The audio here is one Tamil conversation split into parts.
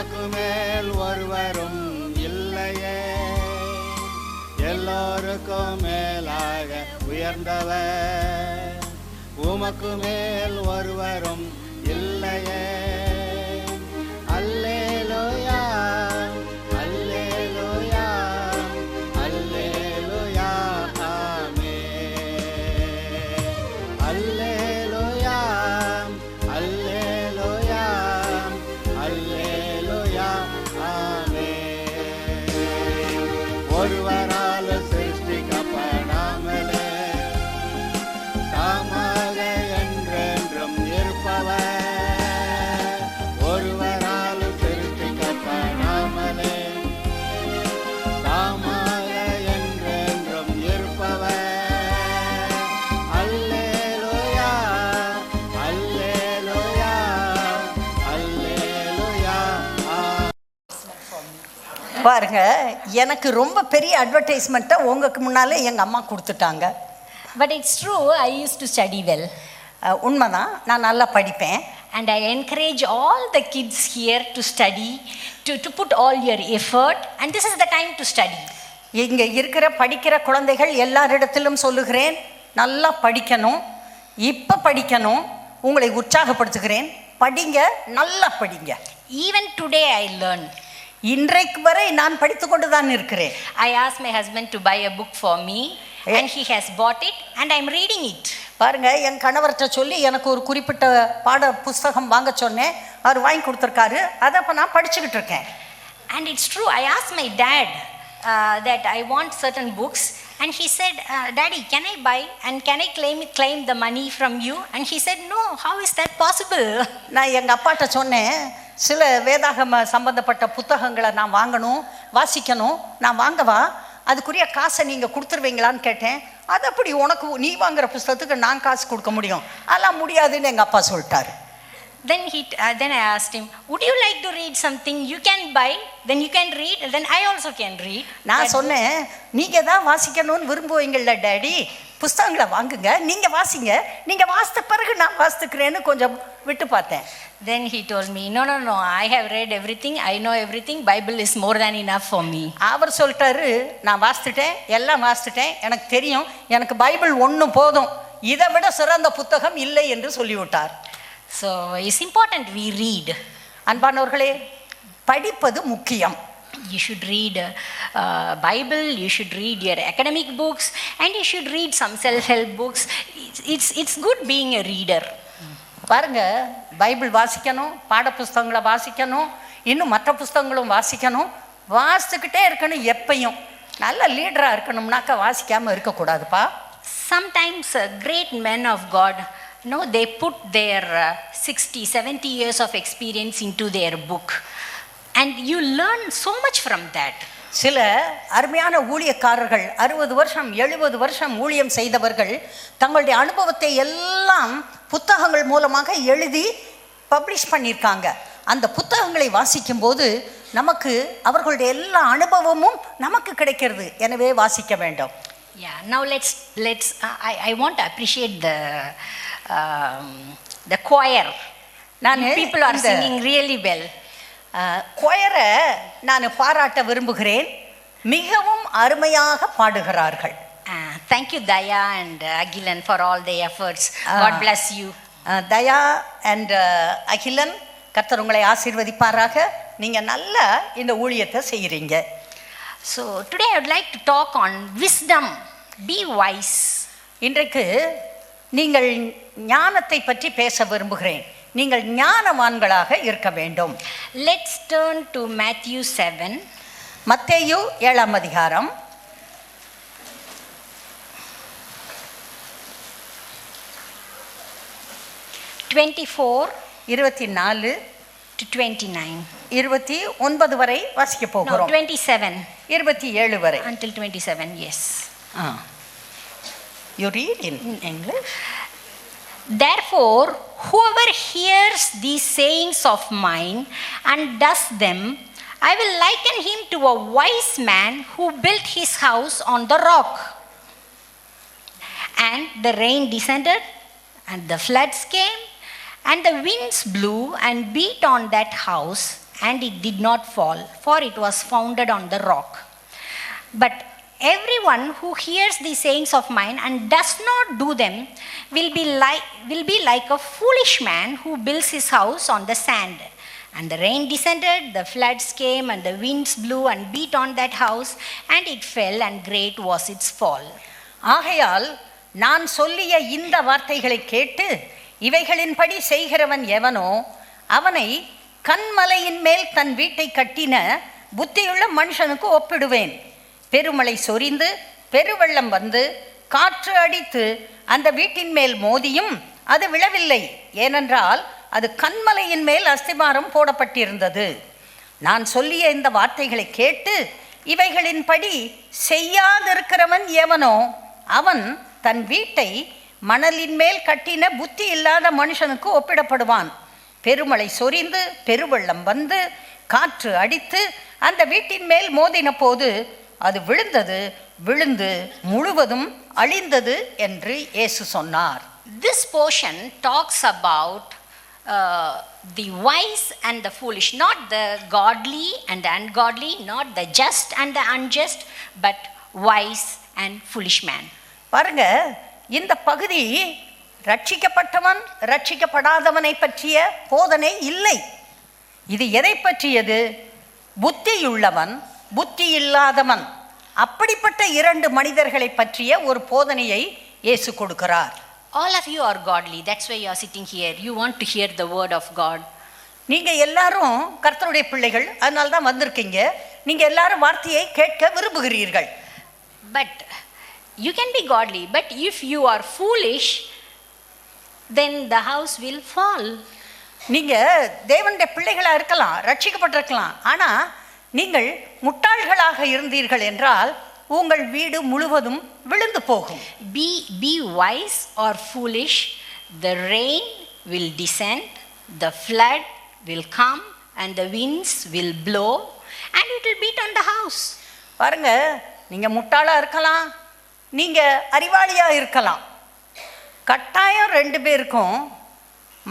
உமக்கு மேல் ஒருவரும் இல்லையே, எல்லோருக்கும் மேலாக உயர்ந்தவர், உமக்கு மேல் ஒருவரும் இல்லையே. அல்லேலூயா அல்லேலூயா அல்லேலூயா ஆமென். அல்லேலூயா அல்லேலூயா அல்லேலூயா ஆமென். ஒருவரால் சிருஷ்டிக்கப்படாமலே தாமாக என்றென்றும் இருப்பவர், ஒருவரால் சிருஷ்டிக்கப்படாமலே தாமாக என்றென்றும் இருப்பவர். அல்லேலூயா அல்லேலூயா அல்லேலூயா. பாருங்க, எனக்கு ரொம்ப பெரிய அட்வர்டைஸ்மெண்ட்டை உங்களுக்கு முன்னாலே எங்கள் அம்மா கொடுத்துட்டாங்க. But it's true, I used to study well. உண்மைதான், நான் நல்லா படிப்பேன். And I encourage all the kids here to study, to put all your effort. And this is the time to study. இங்கே இருக்கிற படிக்கிற குழந்தைகள் எல்லாரிடத்திலும் சொல்லுகிறேன், நல்லா படிக்கணும், இப்போ படிக்கணும், உங்களை உற்சாகப்படுத்துகிறேன். படிங்க, நல்லா படிங்க. Even today I learn. இன்றைக்கு வரை நான் படித்து கொண்டு தான் இருக்கிறேன். I asked my husband to buy a book for me, and he has bought it, and I'm reading it. பாருங்க, என் கணவர்கிட்ட சொல்லி எனக்கு ஒரு குறிப்பிட்ட பாட புஸ்தகம் வாங்க சொன்னேன், அவர் வாங்கி கொடுத்துருக்காரு, அதை இப்போ நான் படிச்சுக்கிட்டு இருக்கேன். And it's true, I asked my dad that I want certain books, and he said, Daddy, can I buy and can I claim the money from you? And he said, no, how is that possible? நான் எங்கள் அப்பாட்ட சொன்னேன், சில வேதாகம சம்பந்தப்பட்ட புத்தகங்களை நான் வாங்கணும், வாசிக்கணும், நான் வாங்கவா, அதுக்குரிய காசை நீங்கள் கொடுத்துருவீங்களான்னு கேட்டேன். அது அப்படி உனக்கு நீ வாங்குற புஸ்தகத்துக்கு நான் காசு கொடுக்க முடியும், அதெல்லாம் முடியாதுன்னு எங்கள் அப்பா சொல்லிட்டாரு. Then I asked him, would you like to read something? You can buy, then you can read, then I also can read. நான் சொன்னேன், நீங்கள் தான் வாசிக்கணும்னு விரும்புவீங்கள்ல டேடி, புஸ்தகங்களை வாங்குங்க, நீங்கள் வாசிங்க, நீங்கள் வாசித்த பிறகு நான் வாசித்துக்கிறேன்னு கொஞ்சம் விட்டு பார்த்தேன். Then he told me, no, I have read everything, I know everything, Bible is more than enough for me. அவர் சொல்லிட்டாரு, நான் வாசித்துட்டேன், எல்லாம் வாசித்துட்டேன், எனக்கு தெரியும், எனக்கு பைபிள் ஒன்று போதும், இதை விட சிறந்த புத்தகம் இல்லை என்று சொல்லிவிட்டார். So it's important we read. அன்பானவர்களே, படிப்பது முக்கியம். You should read Bible, you should read your academic books, and you should read some self-help books. It's good being a reader. பாருங்க, பைபிள் வாசிக்கணும், பாட புஸ்தகங்களை வாசிக்கணும், இன்னும் மற்ற புஸ்தகங்களும் வாசிக்கணும், வாசிச்சுக்கிட்டே இருக்கணும். எப்பையும் நல்ல லீடராக இருக்கணும்னாக்கா வாசிக்காமல் இருக்கக்கூடாதுப்பா. Sometimes great men of God, they put their 60-70 years of experience into their book, and you learn so much from that. சில அருமையான ஊழியக்காரர்கள் 60 வருஷம் 70 வருஷம் ஊழியம் செய்தவர்கள் தங்களுடைய அனுபவத்தை எல்லாம் புத்தகங்கள் மூலமாக எழுதி பப்ளிஷ் பண்ணியிருக்காங்க. அந்த புத்தகங்களை வாசிக்கும் போது நமக்கு அவர்களுடைய எல்லா அனுபவமும் நமக்கு கிடைக்கிறது. எனவே வாசிக்க வேண்டும். Yeah, now let's I want to appreciate the choir. People are singing really well. கொயரை நான் பாராட்ட விரும்புகிறேன், மிகவும் அருமையாக பாடுகிறார்கள். Thank you Daya and Agilan for all the efforts. God bless you. Daya and Akilan, கர்த்தர் உங்களை ஆசீர்வதிப்பாராக. நீங்கள் நல்லா இந்த ஊழியத்தை செய்கிறீங்க. So today I would like to talk on wisdom. Be wise. இன்றைக்கு நீங்கள் ஞானத்தை பற்றி பேச விரும்புகிறேன். நீங்கள் ஞானவான்களாக இருக்க வேண்டும். Let's turn to Matthew 7. மத்தேயு 7ஆம் அதிகாரம் 24 24 to 29. 29 வரை வாசிக்க போகிறோம். 27. 27 வரை. Until 27, yes. You read in English. Therefore, whoever hears these sayings of mine and does them, I will liken him to a wise man who built his house on the rock. And the rain descended, and the floods came, and the winds blew and beat on that house, and it did not fall, for it was founded on the rock. But everyone who hears these sayings of mine and does not do them will be like a foolish man who builds his house on the sand. And the rain descended, the floods came, and the winds blew and beat on that house, and it fell, and great was its fall. ஆகையால் நான் சொல்லிய இந்த வார்த்தைகளை கேட்டு இவைகளின்படி செய்கிறவன் எவனோ அவனை கன்மலையின் மேல் தன் வீட்டை கட்டின புத்தியுள்ள மனுஷனுக்கு ஒப்பிடுவேன். பெருமழை சொரிந்து பெருவெள்ளம் வந்து காற்று அடித்து அந்த வீட்டின் மேல் மோதியும் அது விழவில்லை, ஏனென்றால் அது கன்மலையின் மேல் அஸ்திபாரம் போடப்பட்டிருந்தது. நான் சொல்லிய இந்த வார்த்தைகளை கேட்டு இவைகளின்படி செய்யாதிருக்கிறவன் எவனோ அவன் தன் வீட்டை மணலின் மேல் கட்டின புத்தி இல்லாத மனுஷனுக்கு ஒப்பிடப்படுவான். பெருமழை சொரிந்து பெருவெள்ளம் வந்து காற்று அடித்து அந்த வீட்டின் மேல் மோதின போது அது விழுந்து முழுவதும் அழிந்தது என்று இயேசு சொன்னார். This portion talks about the wise and the foolish, not the godly and the ungodly, not the just and the unjust, but wise and foolish man. பாருங்க, இந்த பகுதி ரட்சிக்கப்பட்டவன் ரட்சிக்கப்படாதவனை பற்றிய போதனை இல்லை. இது எதை பற்றியது? புத்தியுள்ளவன் புத்தி இல்லாதவன், அப்படிப்பட்ட இரண்டு மனிதர்களை பற்றிய ஒரு போதனையை இயேசு கொடுக்கிறார். All of you are godly, that's why you are sitting here. You want to hear the word of God. நீங்க எல்லாரும் கர்த்தருடைய பிள்ளைகள், அதனால தான் வந்திருக்கீங்க. நீங்க எல்லாரும் வார்த்தையை கேட்க விரும்புகிறீர்கள். But you can be godly, but if you are foolish, then the house will fall. நீங்க தேவனுடைய பிள்ளைகளா இருக்கலாம், ரட்சிக்கப்பட்டிருக்கலாம், ஆனா நீங்கள் முட்டாள்களாக இருந்தீர்கள் என்றால் உங்கள் வீடு முழுவதும் விழுந்து போகும். Be wise or foolish, the rain will descend, the flood will come, and the winds will blow, and it will beat on the house. பாருங்க, நீங்க முட்டாளா இருக்கலாம், நீங்க அறிவாளியா இருக்கலாம். கட்டாயம் ரெண்டு பேருக்கும்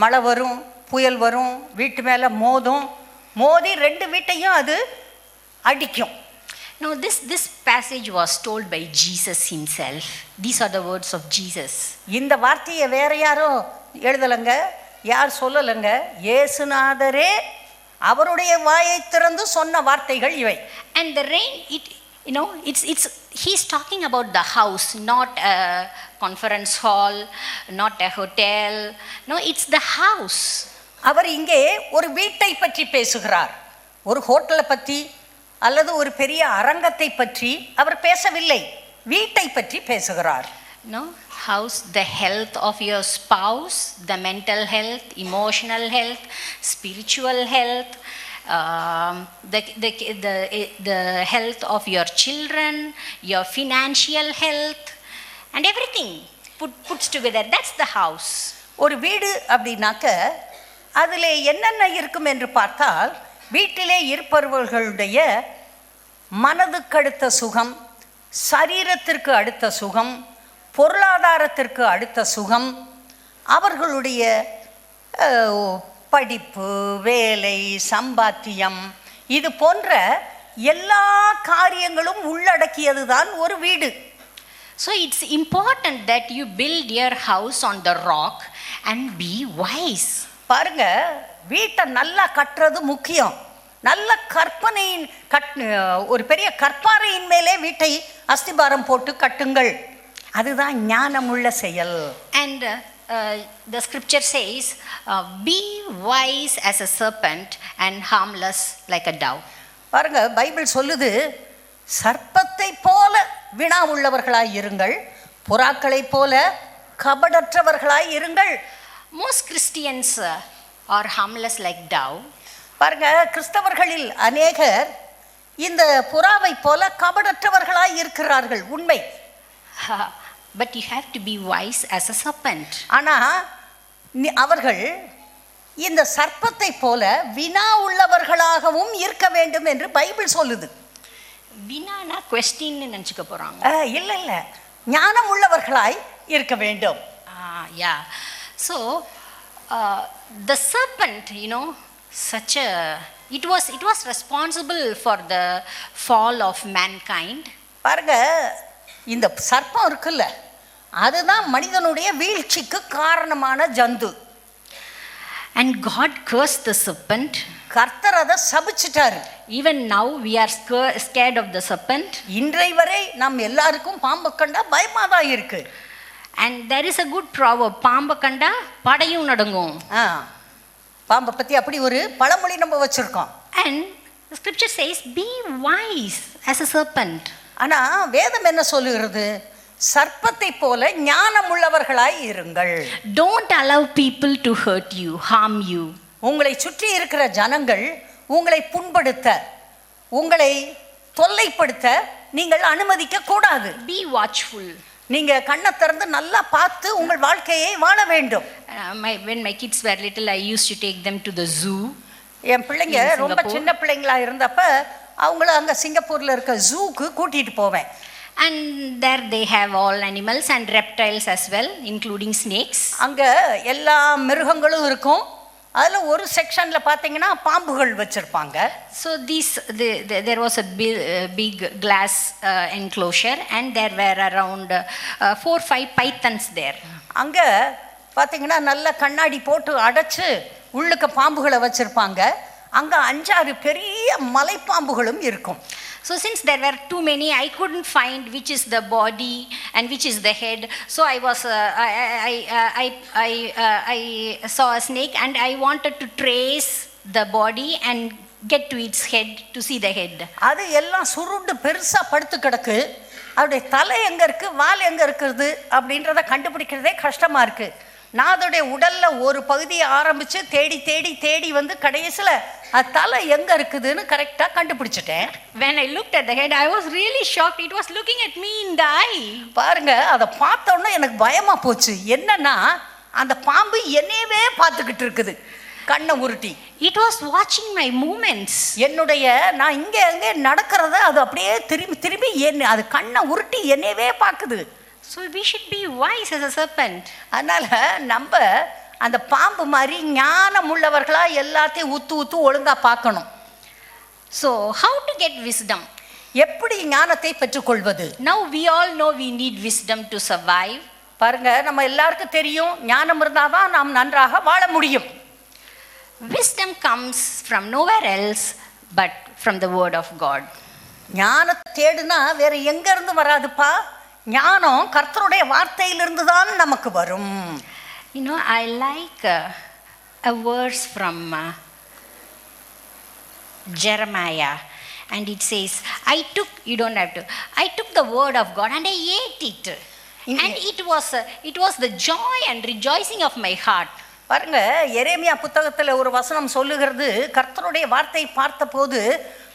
மழை வரும், புயல் வரும், வீட்டு மேல மோதி ரெண்டு வீட்டையும் அது அடிக்கும். Now this passage was told by Jesus himself. These are the words of Jesus. இந்த வார்த்தையை வேற யாரோ எழுதலங்க, யார் சொல்லலங்க, இயேசுநாதரே அவருடைய வாயை திறந்து சொன்ன வார்த்தைகள் இவை. And the rain, it's he's talking about the house, not a conference hall, not a hotel. No, it's the house. அவர் இங்கே ஒரு வீட்டை பற்றி பேசுகிறார். ஒரு ஹோட்டலை பற்றி அல்லது ஒரு பெரிய அரங்கத்தை பற்றி அவர் பேசவில்லை, வீட்டை பற்றி பேசுகிறார். No, house, the health of your spouse, the mental health, emotional health, spiritual health, the health of your children, your financial health, and everything puts together. That's the house. ஒரு வீடு அப்படின்னாக்க அதில் என்னென்ன இருக்கும் என்று பார்த்தால், வீட்டிலே இருப்பவர்களுடைய மனதுக்கு அடுத்த சுகம், சரீரத்திற்கு அடுத்த சுகம், பொருளாதாரத்திற்கு அடுத்த சுகம், அவர்களுடைய படிப்பு, வேலை, சம்பாத்தியம், இது போன்ற எல்லா காரியங்களும் உள்ளடக்கியது தான் ஒரு வீடு. So it's important that you build your house on the rock and be wise. பாருங்க, வீட்டை நல்லா கட்டுறது முக்கியம். நல்ல கற்பனையின் ஒரு பெரிய கற்பாறையின் மேலே வீட்டை அஸ்திபாரம் போட்டு கட்டுங்கள், அதுதான் ஞானமுள்ள செயல். And the scripture says, be wise as a serpent and harmless like a dove. பாருங்க, பைபிள் சொல்லுது, சர்ப்பத்தை போல வினா உள்ளவர்களாய் இருங்கள், புறாக்களை போல கபடற்றவர்களாய் இருங்கள். Most Christians are harmless like dove. பாருங்க, கிறிஸ்தவர்களில் அநேகர் இந்த புறாவை போல கபடற்றவர்களாய் இருக்கிறார்கள், உண்மை. But you have to be wise as a serpent. ஆனா அவர்கள் இந்த சர்ப்பத்தை போல வினா உள்ளவர்களாகவும் இருக்க வேண்டும் என்று பைபிள் சொல்லுது. வினானா question நினைச்சுக்க போறாங்க. இல்ல இல்ல, ஞானம் உள்ளவர்களாய் இருக்க வேண்டும். So the serpent, such a it was responsible for the fall of mankind. பாருங்க, இந்த சர்ப்பம் இருக்குல்ல, அதுதான் மனிதனுடைய வீழ்ச்சிக்கு காரணமான ஜந்து. And God cursed the serpent. கர்த்தர் அதை சபிச்சிட்டாரு. Even now we are scared of the serpent. இன்றை வரை நம் எல்லாருக்கும் பாம்பு கண்டா பயமா தான் இருக்கு. And there is a good proverb, பாம்பை கண்டா படையும் நடுங்கும். பாம்பை பத்தி அப்படி ஒரு பழமொழி நம்ம வச்சிருக்கோம். And the scripture says, be wise as a serpent. ஆனா வேதம் என்ன சொல்லுகிறது? சர்ப்பத்தை போல ஞானம் உள்ளவர்களாய் இருங்கள். Don't allow people to hurt you, harm you. உங்களை சுற்றி இருக்கிற ஜனங்கள் உங்களை புண்படுத்த, உங்களை தொல்லைப்படுத்த நீங்கள் அனுமதிக்க கூடாது. Be watchful. நீங்க கண்ணை திறந்து நல்லா பார்த்து உங்கள் வாழ்க்கையை வாழ வேண்டும். When my kids were little, I used to take them to the zoo. என் பிள்ளைங்க ரொம்ப சின்ன பிள்ளைங்களா இருந்தப்ப அவங்கள அங்க சிங்கப்பூர்ல இருக்க ஜூக்கு கூட்டிட்டு போவேன். And there they have all animals and reptiles as well, including snakes. அங்க எல்லா மிருகங்களும் இருக்கும். அதுல ஒரு செக்ஷன்ல பாத்தீங்கன்னா பாம்புகள் வச்சிருப்பாங்க. So there was a big glass enclosure and there were around 4-5 pythons there. அங்க பாத்தீங்கன்னா நல்ல கண்ணாடி போட்டு அடைச்சு உள்ளுக்க பாம்புகளை வச்சிருப்பாங்க. அங்க 5-6 பெரிய மலைப்பாம்புகளும் இருக்கும். So since there were too many, I couldn't find which is the body and which is the head. So I saw a snake and I wanted to trace the body and get to its head to see the head. அது எல்லாம் சுருண்டு பெருசா படுத்து கிடக்கு. அவருடைய தலை எங்க இருக்கு, வால் எங்க இருக்குது அப்படின்றத கண்டுபிடிக்கிறதே கஷ்டமா இருக்கு. நான் அதோடைய உடல்ல ஒரு பகுதியை ஆரம்பிச்சு தேடி தேடி தேடி வந்து கடைசியில அது தலை எங்க இருக்குதுன்னு கரெக்டா கண்டுபிடிச்சிட்டேன். When I looked at the head, I was really shocked. It was looking at me in the eye. பாருங்க, அதை பார்த்த உடனே எனக்கு பயமா போச்சு. என்னன்னா அந்த பாம்பு என்னையவே பார்த்துக்கிட்டு இருக்குது, கண்ணை உருட்டி. It was watching my movements. என்னுடைய நான் இங்க அங்கே நடக்கிறத அது அப்படியே திரும்பி திரும்பி அது கண்ணை உருட்டி என்னையவே பார்க்குது. So we should be wise as a serpent. அதனால நம்ம அந்த பாம்பு மாதிரி ஞானம் உள்ளவர்களா எல்லாத்தையும் ஊத்து ஒழுங்கா பார்க்கணும். So how to get wisdom? எப்படி ஞானத்தை பெற்றுக்கொள்வது? Now we all know we need wisdom to survive. பாருங்க, நம்ம எல்லாருக்கும் தெரியும் ஞானம் இருந்தாதான் நாம் நன்றாக வாழ முடியும். Wisdom comes from nowhere else but from the word of God. ஞானத்தை தேடுனா வேற எங்க இருந்து வராதுப்பா. ஞானம் கர்த்தருடைய வார்த்தையிலிருந்து தான் நமக்கு வரும். You know, I like a verse from Jeremiah, and it says, you don't have to, I took the word of God and I ate it. And it was the joy and rejoicing of my heart. பாருங்க, எரேமியா புத்தகத்தில் ஒரு வசனம் சொல்லுகிறது, கர்த்தருடைய வார்த்தை பார்த்தபோது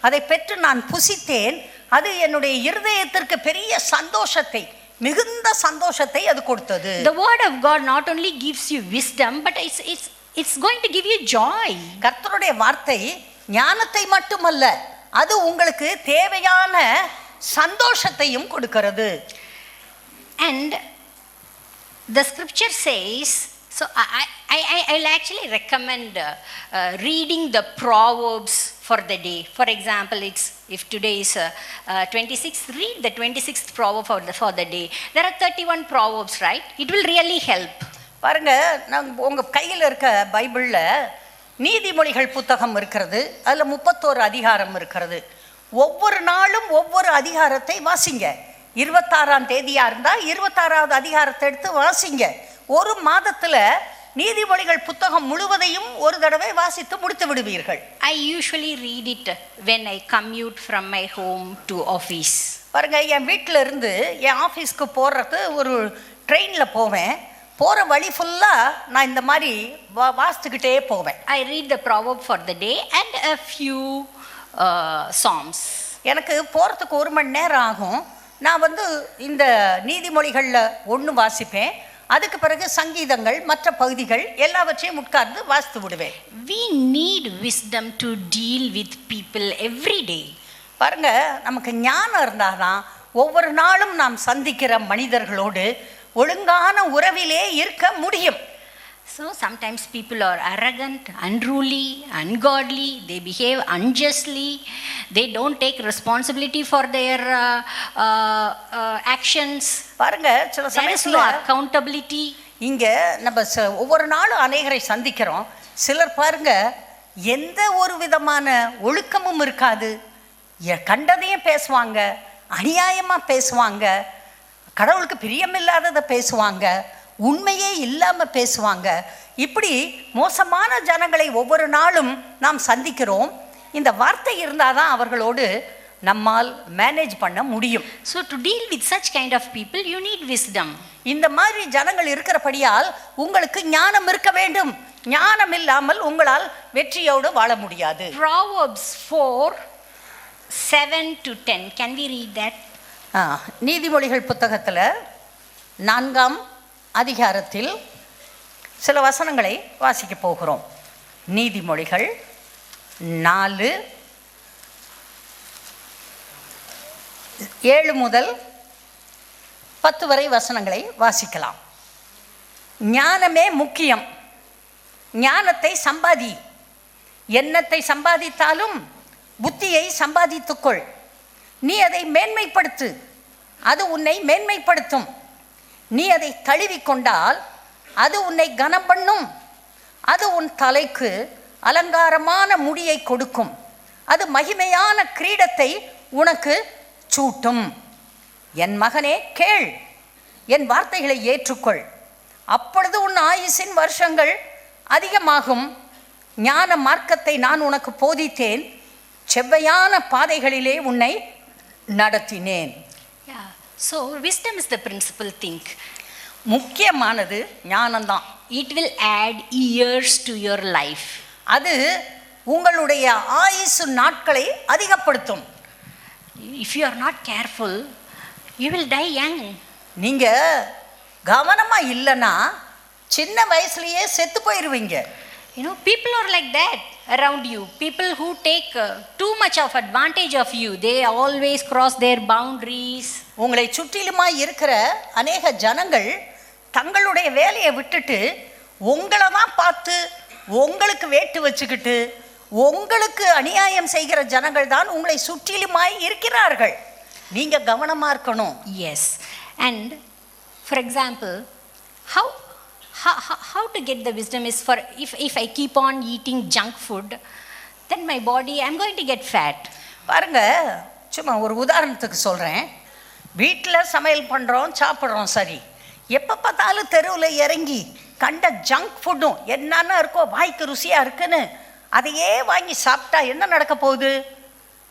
அதை பெற்று நான் புசித்தேன், அது என்னுடைய இருதயத்திற்கு பெரிய சந்தோஷத்தை, மிகுந்த சந்தோஷத்தை அது கொடுத்தது. The word of God not only gives you wisdom, but it's going to give you joy. கர்த்தருடைய வார்த்தை ஞானத்தை மட்டுமல்ல, அது உங்களுக்கு தேவையான சந்தோஷத்தையும் கொடுக்கிறது. And the scripture says, so I'll actually recommend reading the Proverbs for the day. For example, if today is 26th, read the 26th proverb for the day. There are 31 proverbs, right? It will really help. பாருங்க, உங்க கையில் இருக்க பைபிள்ல நீதிமொழிகள் புத்தகம் இருக்கிறது. அதுல 31 அதிகாரம் இருக்கிறது. ஒவ்வொரு நாளும் ஒவ்வொரு அதிகாரத்தை வாசிங்க. 26ஆம் தேதியா இருந்தா 26வது அதிகாரத்தை எடுத்து வாசிங்க. ஒரு மாதத்துல நீதிமொழிகள் புத்தகம் முழுவதையும் ஒரு தடவை வாசித்து முடித்து விடுவீர்கள். I usually read it when I commute from my home to office. பாருங்க, என் வீட்டில் இருந்து என் ஆஃபீஸ்க்கு போகிறது ஒரு ட்ரெயினில் போவேன். போகிற வழி ஃபுல்லாக நான் இந்த மாதிரி வாசித்துக்கிட்டே போவேன். I read the proverb for the day and a few psalms. எனக்கு போகிறதுக்கு 1 மணி நேரம் ஆகும். நான் இந்த நீதிமொழிகளில் ஒன்று வாசிப்பேன். அதுக்கு பிறகு சங்கீதங்கள், மற்ற பகுதிகள் எல்லாவற்றையும் உட்கார்ந்து வாசித்து விடுவேன். We need wisdom to deal with people every day. பாருங்க, நமக்கு ஞானம் இருந்தாதான் ஒவ்வொரு நாளும் நாம் சந்திக்கிற மனிதர்களோடு ஒழுங்கான உறவிலே இருக்க முடியும். So sometimes people are arrogant, unruly, ungodly, they behave unjustly, they don't take responsibility for their actions. பாருங்க சில There is no சமயத்துல accountability. இங்க நம்ம ஒவ்வொரு நாளும் அநேகரை சந்திக்கிறோம். சிலர் பாருங்க எந்த ஒரு விதமான ஒழுக்கமும் இருக்காது, கண்டதையும் பேசுவாங்க, அநியாயமா பேசுவாங்க, கடவுளுக்கு பிரியமில்லாததை பேசுவாங்க, உண்மையே இல்லாமல் பேசுவாங்க. இப்படி மோசமான ஜனங்களை ஒவ்வொரு நாளும் நாம் சந்திக்கிறோம். இந்த வார்த்தை இருந்தால் தான் அவர்களோடு நம்மால் மேனேஜ் பண்ண முடியும். So to deal with such kind of people you need wisdom. இந்த மாதிரி ஜனங்கள் இருக்கிறபடியால் உங்களுக்கு ஞானம் இருக்க வேண்டும். ஞானம் இல்லாமல் உங்களால் வெற்றியோடு வாழ முடியாது. Proverbs 4:7-10. Can we read that? நீதிமொழிகள் புத்தகத்தில் 4ஆம் அதிகாரத்தில் சில வசனங்களை வாசிக்க போகிறோம். நீதிமொழிகள் 4:7 முதல் 10 வரை வசனங்களை வாசிக்கலாம். ஞானமே முக்கியம். ஞானத்தை சம்பாதி. எண்ணத்தை சம்பாதித்தாலும் புத்தியை சம்பாதித்துக்கொள். நீ அதை மேன்மைப்படுத்து, அது உன்னை மேன்மைப்படுத்தும். நீ அதை தழுவிக்கொண்டால் அது உன்னை கனம் பண்ணும். அது உன் தலைக்கு அலங்காரமான முடியை கொடுக்கும். அது மகிமையான கிரீடத்தை உனக்கு சூட்டும். என் மகனே கேள், என் வார்த்தைகளை ஏற்றுக்கொள். அப்பொழுது உன் ஆயுசின் வருஷங்கள் அதிகமாகும். ஞான மார்க்கத்தை நான் உனக்கு போதித்தேன், செவ்வையான பாதைகளிலே உன்னை நடத்தினேன். So wisdom is the principal thing. முக்கியமானது ஞானம்தான். It will add years to your life. அது உங்களுடைய ஆயுசு நாட்களை அதிகப்படுத்தும். If you are not careful, you will die young. நீங்க கவனமா இல்லைன்னா சின்ன வயசுலயே செத்து போயிருவீங்க. You know, people are like that around you. People who take too much of advantage of you, they always cross their boundaries. உங்களை சுற்றிலுமாய் இருக்கிற அநேக ஜனங்கள் தங்களுடைய வேலையை விட்டுட்டு உங்களை தான் பார்த்து உங்களுக்கு வேட்டு வச்சுக்கிட்டு உங்களுக்கு அநியாயம் செய்கிற ஜனங்கள் தான் உங்களை சுற்றிலுமாய் இருக்கிறார்கள். நீங்க கவனமா இருக்கணும். Yes. And for example, how to get the wisdom is for if I keep on eating junk food, then my body, I'm going to get fat. பாருங்க, சும்மா ஒரு உதாரணத்துக்கு சொல்கிறேன். வீட்டில் சமையல் பண்ணுறோம், சாப்பிட்றோம், சரி. எப்போ பார்த்தாலும் தெருவில் இறங்கி கண்ட ஜங்க் ஃபுட்டும் என்னென்ன இருக்கோ வாய்க்கு ருசியாக இருக்குன்னு அதையே வாங்கி சாப்பிட்டா என்ன நடக்க போகுது?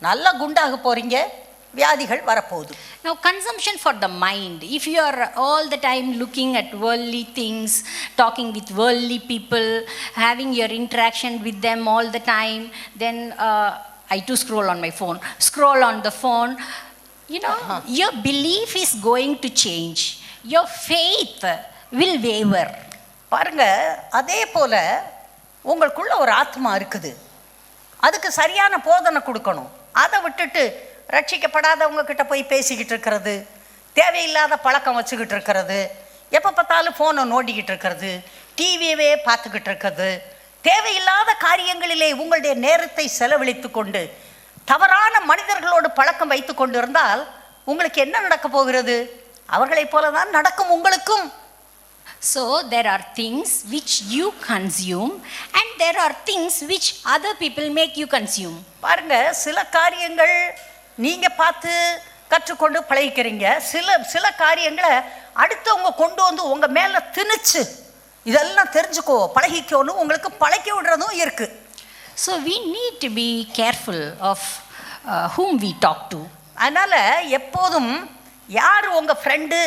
நல்லா குண்டாக போகிறீங்க, வியாதிகள் வரப்போகுது. Now consumption for the mind. If you are all the time looking at worldly things, talking with worldly people, having your interaction with them all the time, then I too scroll on my phone. Scroll on the phone. You know, your belief is going to change. Your faith will waver. பாருங்க, அதே போல உங்களுக்குள்ள ஒரு ஆத்மா இருக்குது, அதுக்கு சரியான போதனை கொடுக்கணும். அதை விட்டுட்டு ரட்சிக்கப்படாதவங்க கிட்ட போய் பேசிக்கிட்டு இருக்கிறது, தேவையில்லாத பழக்கம் வச்சுக்கிட்டு இருக்கிறது, எப்போ பார்த்தாலும் ஃபோனை நோண்டிக்கிட்டு இருக்கிறது, டிவியவே பார்த்துக்கிட்டு இருக்கிறது, தேவையில்லாத காரியங்களிலே உங்களுடைய நேரத்தை செலவழித்து கொண்டு தவறான மனிதர்களோடு பழக்கம் வைத்து கொண்டு இருந்தால் உங்களுக்கு என்ன நடக்க போகிறது? அவர்களைப் போல தான் நடக்கும் உங்களுக்கும். So there are things which you consume and there are things which other people make you consume. பாருங்க, சில காரியங்கள் நீங்க பார்த்து கற்றுக்கொண்டு பழகிக்கிறீங்க, சில காரியங்களை அடுத்தவங்க கொண்டு வந்து உங்க மேல திணிச்சு இதெல்லாம் தெரிஞ்சுக்கோ பழகிக்கோன்னு உங்களுக்கு பழக்கி விடுறதும் இருக்கு. So we need to be careful of whom we talk to. அதனால எப்போதும் யார் உங்க ஃப்ரெண்டு,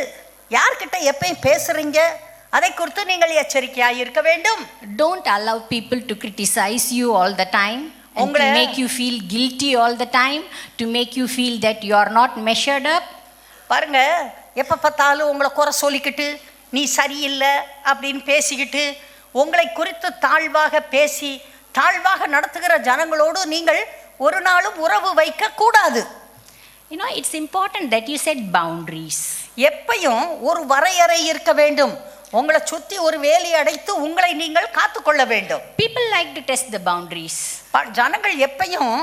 யார்கிட்ட எப்பயும் பேசுறீங்க, அதை குறித்து நீங்கள் எச்சரிக்கையாக இருக்க வேண்டும். Don't allow people to criticize you all the time and to make you feel guilty all the time, to make you feel that you are not measured up. பாருங்க, எப்போ பார்த்தாலும் உங்களை குறை சொல்லிக்கிட்டு நீ சரியில்லை அப்படின்னு பேசிக்கிட்டு உங்களை குறித்து தாழ்வாக பேசி தாழ்வாக நடத்துகிற ஜனங்களோடு நீங்கள் ஒரு நாளும் உறவு வைக்க கூடாது. You know, it's important that you set boundaries. எப்பையும் ஒரு வரையறை இருக்க வேண்டும். உங்களை சுற்றி ஒரு வேலி அடைத்து உங்களை நீங்கள் காத்துக்கொள்ள வேண்டும். People like to test the boundaries. ஜனங்கள் எப்பயும்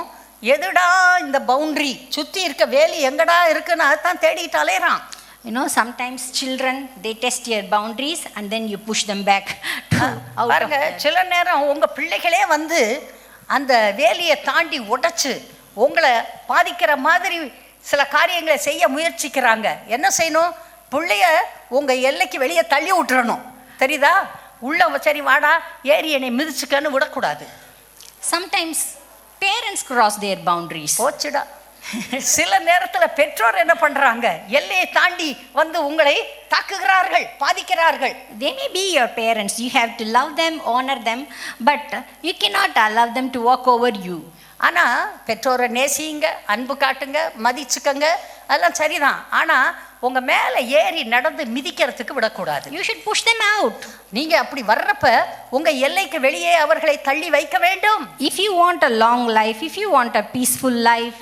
எதுடா இந்த பவுண்டரி, சுற்றி இருக்க வேலி எங்கடா இருக்குன்னு அதான் தேடிட்டு அலையறான். You know, sometimes children, they test your boundaries and then you push them back out of the... சில நேரம் உங்கள் பிள்ளைகளே வந்து அந்த வேலியை தாண்டி உடைச்சு உங்களை பாதிக்கிற மாதிரி சில காரியங்களை செய்ய முயற்சிக்கிறாங்க. என்ன செய்யணும்? பிள்ளைய உங்கள் எல்லைக்கு வெளியே தள்ளி விட்டுறணும். தெரியுதா? உள்ள சரி வாடா ஏறி என்னை மிதிச்சுக்கன்னு விடக்கூடாது. Sometimes parents cross their boundaries. போச்சுடா. சில நேரத்தில் பெற்றோர் என்ன பண்றாங்க? எல்லையை தாண்டி வந்து உங்களை தாக்குகிறார்கள், பாதிக்கிறார்கள். They may be your parents. You have to love them, honor them, but you cannot allow them to walk over you. ஆனால் பெற்றோரை நேசிங்க, அன்பு காட்டுங்க, மதிச்சுக்கங்க, அதெல்லாம் சரிதான். ஆனால் உங்கள் மேலே ஏறி நடந்து மிதிக்கிறதுக்கு விடக்கூடாது. You should push them out. நீங்கள் அப்படி வர்றப்ப உங்கள் எல்லைக்கு வெளியே அவர்களை தள்ளி வைக்க வேண்டும். If you want a long life, if you want a peaceful life,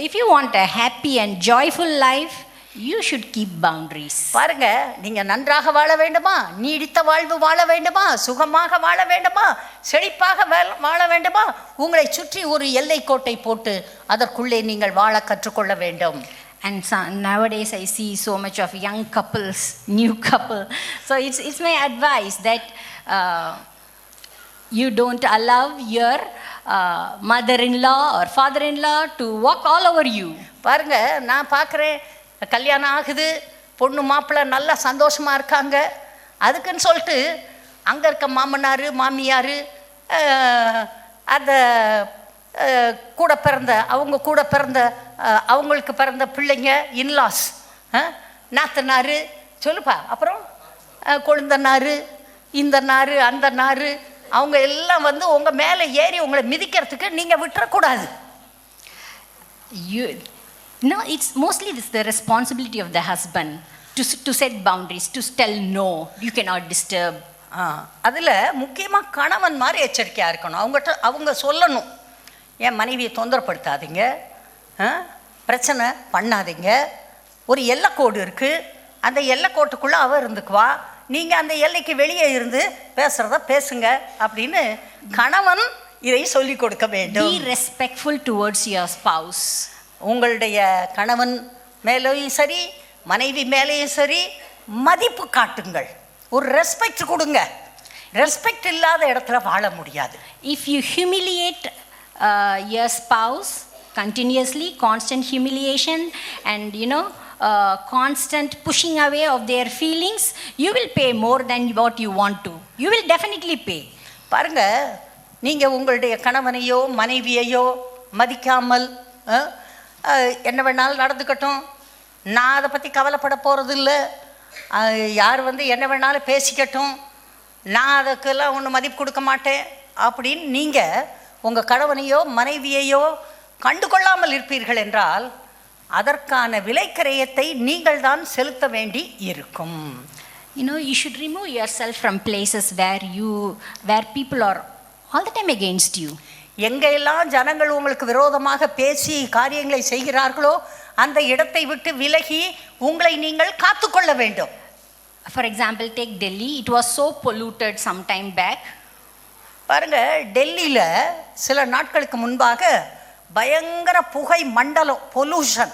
if you want a happy and joyful life, you should keep boundaries. பாருங்க, நீங்கள் நன்றாக வாழ வேண்டுமா, நீடித்த வாழ்வு வாழ வேண்டுமா, சுகமாக வாழ வேண்டுமா, செழிப்பாக வாழ வேண்டுமா, உங்களை சுற்றி ஒரு எல்லை கோட்டை போட்டு அதற்குள்ளே நீங்கள் வாழ கற்றுக்கொள்ள வேண்டும். And so, nowadays I see so much of young couples, new couple. So it's my advice that you don't allow your mother-in-law or father-in-law to walk all over you. பாருங்க, நான் பார்க்குறேன், கல்யாணம் ஆகுது, பொண்ணு மாப்பிள்ளை நல்லா சந்தோஷமாக இருக்காங்க. அதுக்குன்னு சொல்லிட்டு அங்கே இருக்க மாமனார் மாமியார் அந்த கூட பிறந்த அவங்களுக்கு பிறந்த பிள்ளைங்க, இன்லாஸ், நாத்தனார், சொல்லுப்பா, அப்புறம் கொழுந்தனார், இந்த நார் அந்த நார், அவங்க எல்லாம் வந்து உங்கள் மேலே ஏறி உங்களை மிதிக்கிறதுக்கு நீங்கள் விட்டுறக்கூடாது. No, it's mostly the responsibility of the husband to set boundaries, to tell no, you cannot disturb. அதில் முக்கியமாக கணவன் மாதிரி எச்சரிக்கையாக இருக்கணும். அவங்க சொல்லணும், என் மனைவியை தொந்தரப்படுத்தாதீங்க, பிரச்சனை பண்ணாதீங்க, ஒரு எல்லைக்கோடு இருக்குது, அந்த எல்லைக்கோட்டுக்குள்ளே அவள் இருந்துக்குவா, நீங்கள் அந்த எல்லைக்கு வெளியே இருந்து பேசுகிறத பேசுங்க அப்படின்னு கணவன் இதை சொல்லிக் கொடுக்க வேண்டும். Be respectful towards your spouse. உங்களுடைய கணவன் மேலேயும் சரி, மனைவி மேலேயும் சரி, மதிப்பு காட்டுங்கள், ஒரு ரெஸ்பெக்ட் கொடுங்க. ரெஸ்பெக்ட் இல்லாத இடத்துல வாழ முடியாது. If you humiliate your spouse continuously, constant humiliation and constant pushing away of their feelings, you will pay more than what you want to. You will definitely pay. பாருங்க, நீங்கள் உங்களுடைய கணவனையோ மனைவியையோ மதிக்காமல் என்ன வேணாலும் நடந்துக்கட்டும், நான் அதை பற்றி கவலைப்பட போகிறதில்ல, யார் வந்து என்ன வேணாலும் பேசிக்கட்டும், நான் அதுக்கெல்லாம் ஒன்றும் மதிப்பு கொடுக்க மாட்டேன் அப்படின்னு நீங்கள் உங்கள் கணவனையோ மனைவியையோ கண்டுகொள்ளாமல் இருப்பீர்கள் என்றால் அதற்கான விலைக்கிரயத்தை நீங்கள் தான் செலுத்த வேண்டி இருக்கும். You should remove yourself from places where people are all the time against you. எங்கெல்லாம் ஜனங்கள் உங்களுக்கு விரோதமாக பேசி காரியங்களை செய்கிறார்களோ அந்த இடத்தை விட்டு விலகி உங்களை நீங்கள் காத்துக்கொள்ள வேண்டும். For example, take Delhi. It was so polluted some time back. பாருங்க, டெல்லியில் சில நாட்களுக்கு முன்பாக பயங்கர புகை மண்டலம், பொல்யூஷன்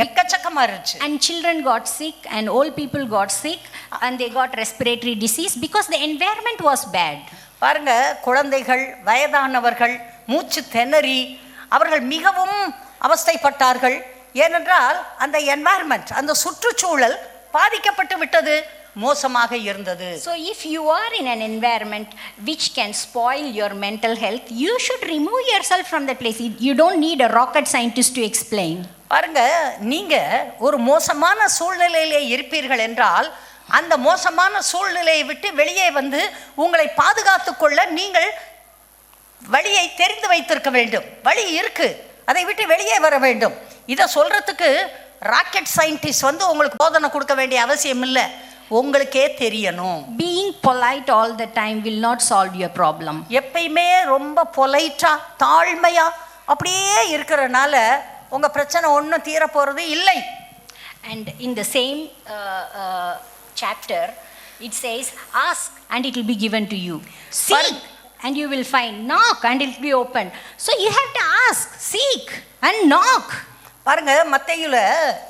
எக்கச்சக்கமாக இருந்துச்சு. And children got sick and old people got sick and they got respiratory disease because the environment was bad. பாருங்க, குழந்தைகள், வயதானவர்கள் மூச்சு திணறி அவர்கள் மிகவும் அவஸ்தைப்பட்டார்கள். ஏனென்றால் அந்த என்வாயர்மெண்ட், அந்த சுற்றுச்சூழல் பாதிக்கப்பட்டு விட்டது, மோசமாக இருந்தது. So if you are in an environment which can spoil your mental health, you should remove yourself from that place. You don't need a rocket scientist to explain. பாருங்க, நீங்க ஒரு மோசமான சூழ்நிலையிலே இருப்பீர்கள் என்றால் அந்த மோசமான சூழ்நிலையை விட்டு வெளியே வந்து உங்களை பாதுகாத்துக் கொள்ள நீங்கள் வழியை தெரிந்து வைத்திருக்க வேண்டும். வழி இருக்கு, அதை விட்டு வெளியே வர வேண்டும். இதை சொல்றதுக்கு ராக்கெட் சயின்டிஸ்ட் வந்து உங்களுக்கு போதனை கொடுக்க வேண்டிய அவசியம் இல்லை, உங்களுக்கே தெரியணும். Being polite all the time will not solve your problem. எப்பயுமே ரொம்ப பொலைட்டா தாழ்மையா அப்படியே இருக்கிறனால உங்க பிரச்சனை ஒன்றும் தீர போறது இல்லை. And in the same chapter, It says, ask and it will be given to you. Seek and you will find. Knock and it will be opened. So you have to ask, seek and knock. பாருங்க, மத்தேயுல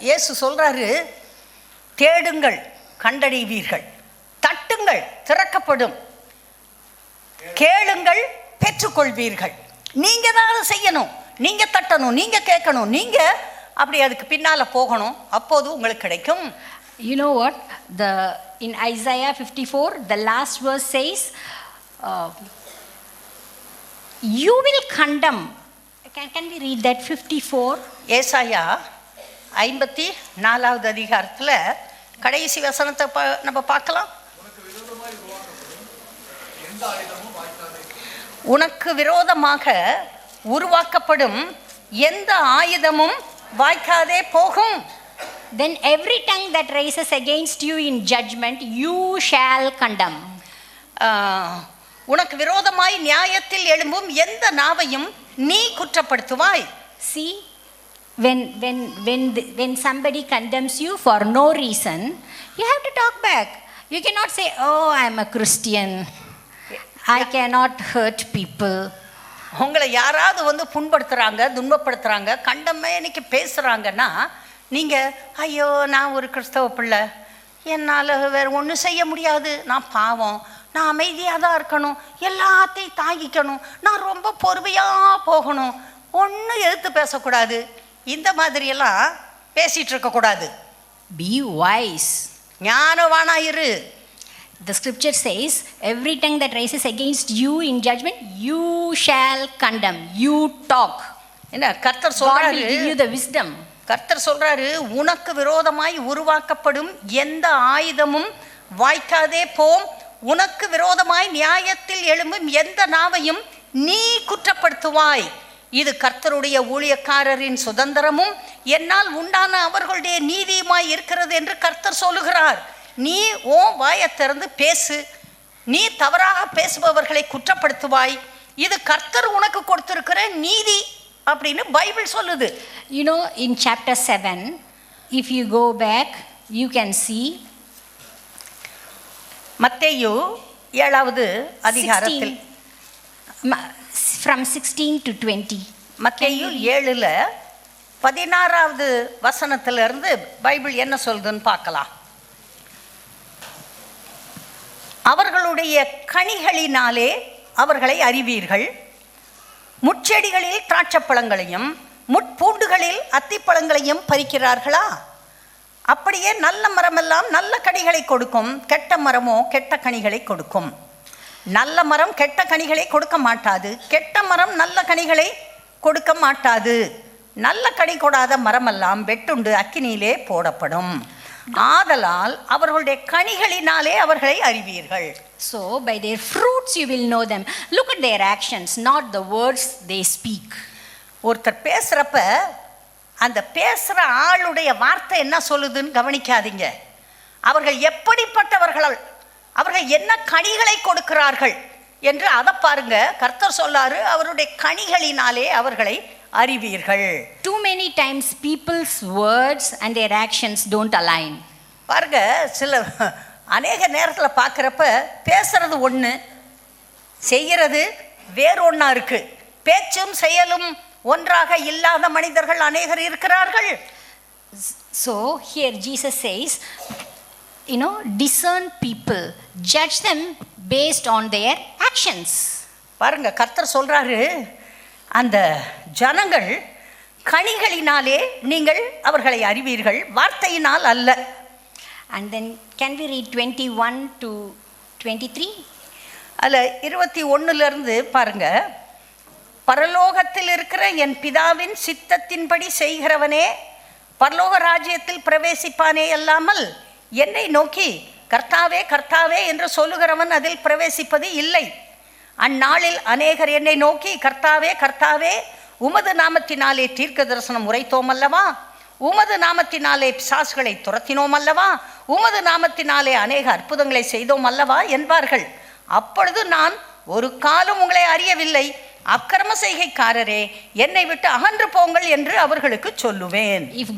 இயேசு சொல்றாரு, தேடுங்கள் கண்டடைவீர்கள், தட்டுங்கள் திறக்கப்படும், கேளுங்கள் பெற்றுக்கொள்வீர்கள். நீங்க தான் அதை செய்யணும், நீங்க தட்டணும், நீங்க கேட்கணும், நீங்க அப்படி அதுக்கு பின்னால போகணும், அப்போது உங்களுக்கு கிடைக்கும். You know what? In Isaiah 54, the last verse says, you will condemn. Can we read that 54? ஏசாயா 54வது அதிகாரத்துல கடைசி வசனத்தை நம்ம பார்க்கலாம். உனக்கு விரோதமாக உருவாக்கப்படும் எந்த ஆயுதமும் வாய்க்காதே போகும். Then every tongue that rises against you in judgment, you shall condemn. உனக்கு விரோதமாய் நியாயத்தில் எழும்பும் எந்த நாவையும் நீ குற்றப்படுத்துவாய். See, when somebody condemns you for no reason, you have to talk back. You cannot say, oh, I am a Christian, I cannot hurt people. உங்களை யாராவது வந்து புண்படுத்துறாங்க, துன்பப்படுத்துறாங்க, கண்டமேனிக்கு பேசுறாங்கன்னா நீங்கள், ஐயோ நான் ஒரு கிறிஸ்தவ பிள்ளை, என்னால் வேறு ஒன்றும் செய்ய முடியாது, நான் பாவம், நான் அமைதியாக தான் இருக்கணும், எல்லாத்தையும் தாங்கிக்கணும், நான் ரொம்ப பொறுமையாக போகணும், ஒன்றும் எதிர்த்து பேசக்கூடாது, இந்த மாதிரியெல்லாம் பேசிகிட்டு இருக்கக்கூடாது. Be wise. ஞானவானா இரு. The scripture says, every tongue that rises against you in judgment, you shall condemn. You talk. என்ன கர்த்தர் God சொல்றாரு, will give you the wisdom. கர்த்தர் சொல்றாரு, உனக்கு விரோதமாய் உருவாக்கப்படும் எந்த ஆயுதமும் வாய்க்காதே போம், உனக்கு விரோதமாய் நியாயத்தில் எழும்பும் எந்த நாவையும் நீ குற்றப்படுத்துவாய். இது கர்த்தருடைய ஊழியக்காரரின் சுதந்திரமும் என்னால் உண்டான அவர்களுடைய நீதியுமாய் இருக்கிறது என்று கர்த்தர் சொல்லுகிறார். நீ ஓ வாயை திறந்து பேசு, நீ தவறாக பேசுபவர்களை குற்றப்படுத்துவாய், இது கர்த்தர் உனக்கு கொடுத்திருக்கிற நீதி அப்படின்னு பைபிள் சொல்லுது. You know, in chapter 7, if you go back, you can see மத்தேயு 7வது அதிகாரத்தில் from 16 to 20. மத்தேயு 7ல் 16வது வசனத்திலிருந்து பைபிள் என்ன சொல்லுதுன்னு பார்க்கலாம். அவர்களுடைய கனிகளினாலே அவர்களை அறிவீர்கள். முட்செடிகளில் திராட்சைப்பழங்களையும் முட்பூண்டுகளில் அத்திப்பழங்களையும் பறிக்கிறார்களா? அப்படியே நல்ல மரமெல்லாம் நல்ல கனிகளை கொடுக்கும், கெட்ட மரமோ கெட்ட கனிகளை கொடுக்கும். நல்ல மரம் கெட்ட கனிகளை கொடுக்க மாட்டாது, கெட்ட மரம் நல்ல கனிகளை கொடுக்க மாட்டாது. நல்ல கனி கொடாத மரமெல்லாம் வெட்டுண்டு அக்கினியிலே போடப்படும். ஆதலால் அவர்களுடைய கனிகளினாலே அவர்களை அறிவீர்கள். So by their fruits you will know them. Look at their actions, not the words they speak. ஒருத்தர் பேசுறப்ப அந்த பேசுற ஆளுடைய வார்த்தை என்ன சொல்லுதுன்னு கவனிக்காதீங்க. அவர்கள் எப்படிப்பட்டவர்கள், அவர்கள் என்ன கனிகளை கொடுக்கிறார்கள் என்று அதை பாருங்க. கர்த்தர் சொல்லாரு, அவருடைய கனிகளினாலே அவர்களை அறிவீர்கள். Too many times people's words and their actions don't align. பாருங்க, சில அநேக நேரத்தில் பார்க்குறப்ப பேசுறது ஒன்று, செய்கிறது வேறு ஒன்றா இருக்கு. பேச்சும் செயலும் ஒன்றாக இல்லாத மனிதர்கள் அநேகர் இருக்கிறார்கள். So here Jesus says, you know, discern people, judge them based on their actions. பாருங்க, கர்த்தர் சொல்றாரு, அந்த ஜனங்கள் கனிகளினாலே நீங்கள் அவர்களை அறிவீர்கள், வார்த்தையினால் அல்ல. And then can we read 21 to 23? அதில் 21லிருந்து பாருங்க. பரலோகத்தில் இருக்கிற என் பிதாவின் சித்தத்தின்படி செய்கிறவனே பரலோக ராஜ்யத்தில் பிரவேசிப்பானே அல்லாமல் என்னை நோக்கி கர்த்தாவே கர்த்தாவே என்று சொல்லுகிறவன் அதில் பிரவேசிப்பது இல்லை. அந்நாளில் அநேகர் என்னை நோக்கி கர்த்தாவே கர்த்தாவே, உமது நாமத்தினாலே தீர்க்க தரிசனம் உரைத்தோம் அல்லவா, உமது நாமத்தினாலே பிசாசுகளை துரத்தினோம் அல்லவா, உமது நாமத்தினாலே அநேக அற்புதங்களை செய்தோம் அல்லவா என்பார்கள். அப்பொழுது நான் ஒரு காலம் உங்களை அறியவில்லை, அக்கிரம செய்கைக்காரரே என்னை விட்டு அகன்று போங்கள் என்று அவர்களுக்கு சொல்லுவேன். If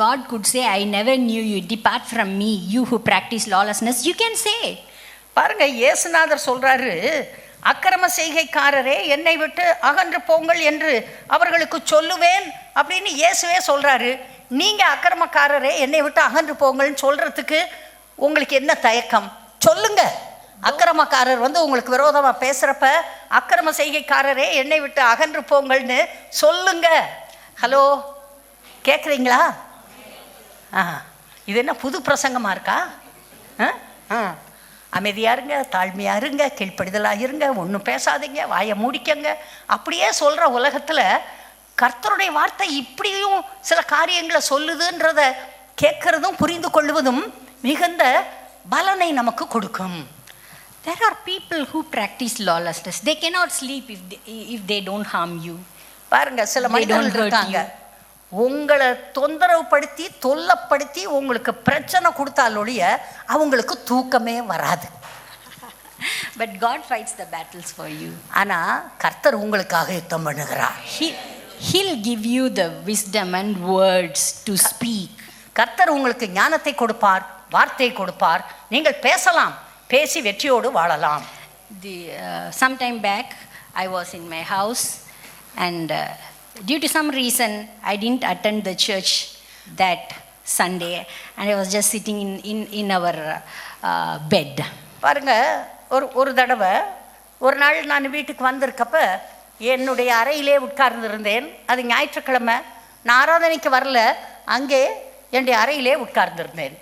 God could say, I never knew you, depart from me, you who practice lawlessness, you can say. பாருங்க, இயேசுநாதர் சொல்றாரு, அக்கிரம செய்கைக்காரரே என்னை விட்டு அகன்று போங்கள் என்று அவர்களுக்கு சொல்லுவேன் அப்படின்னு இயேசுவே சொல்றாரு. நீங்க அக்கிரமக்காரரே என்னை விட்டு அகன்று போங்கள்னு சொல்றதுக்கு உங்களுக்கு என்ன தயக்கம்? சொல்லுங்க. அக்கிரமக்காரர் உங்களுக்கு விரோதமா பேசுறப்ப அக்கிரம செய்கைக்காரரே என்னை விட்டு அகன்று போங்கள்னு சொல்லுங்க. ஹலோ, கேட்குறீங்களா? இது என்ன புது பிரசங்கமா இருக்கா? அமைதியா இருங்க, தாழ்மையா இருங்க, கீழ்ப்படிதலா இருங்க, ஒன்றும் பேசாதீங்க, வாயை மூடிக்கங்க அப்படியே சொல்ற உலகத்துல கர்த்தருடைய வார்த்தை இப்படியும் சில காரியங்களை சொல்லுதுன்றத கேட்கறதும் புரிந்து கொள்வதும் மிகுந்த பலனை நமக்கு கொடுக்கும். There are people who practice lawlessness. They cannot sleep if they don't harm you. பாருங்க, சில மனிதர்கள் இருக்காங்க, உங்களை தொந்தரவு படுத்தி தொல்லப்படுத்தி உங்களுக்கு பிரச்சனை கொடுத்தாலொழிய அவங்களுக்கு தூக்கமே வராது. But God fights the battles for you. ஆனா கர்த்தர் உங்களுக்காக யுத்தம் பண்ணுகிறார். He'll give you the wisdom and words to speak. கர்த்தர் உங்களுக்கு ஞானத்தை கொடுப்பார், வார்த்தையை கொடுப்பார். நீங்கள் பேசலாம், பேசி வெற்றியோடு வாழலாம். Some time back I was in my house and due to some reason I didn't attend the church that Sunday and I was just sitting in our bed. பாருங்க, ஒரு தடவை ஒரு நாள் நான் வீட்டுக்கு வந்திருக்கப்ப என்னுடைய அறையிலே உட்கார்ந்திருந்தேன். அது ஞாயிற்றுக்கிழமை, நான் ஆராதனைக்கு வரல, அங்கே என்னுடைய அறையிலே உட்கார்ந்திருந்தேன்.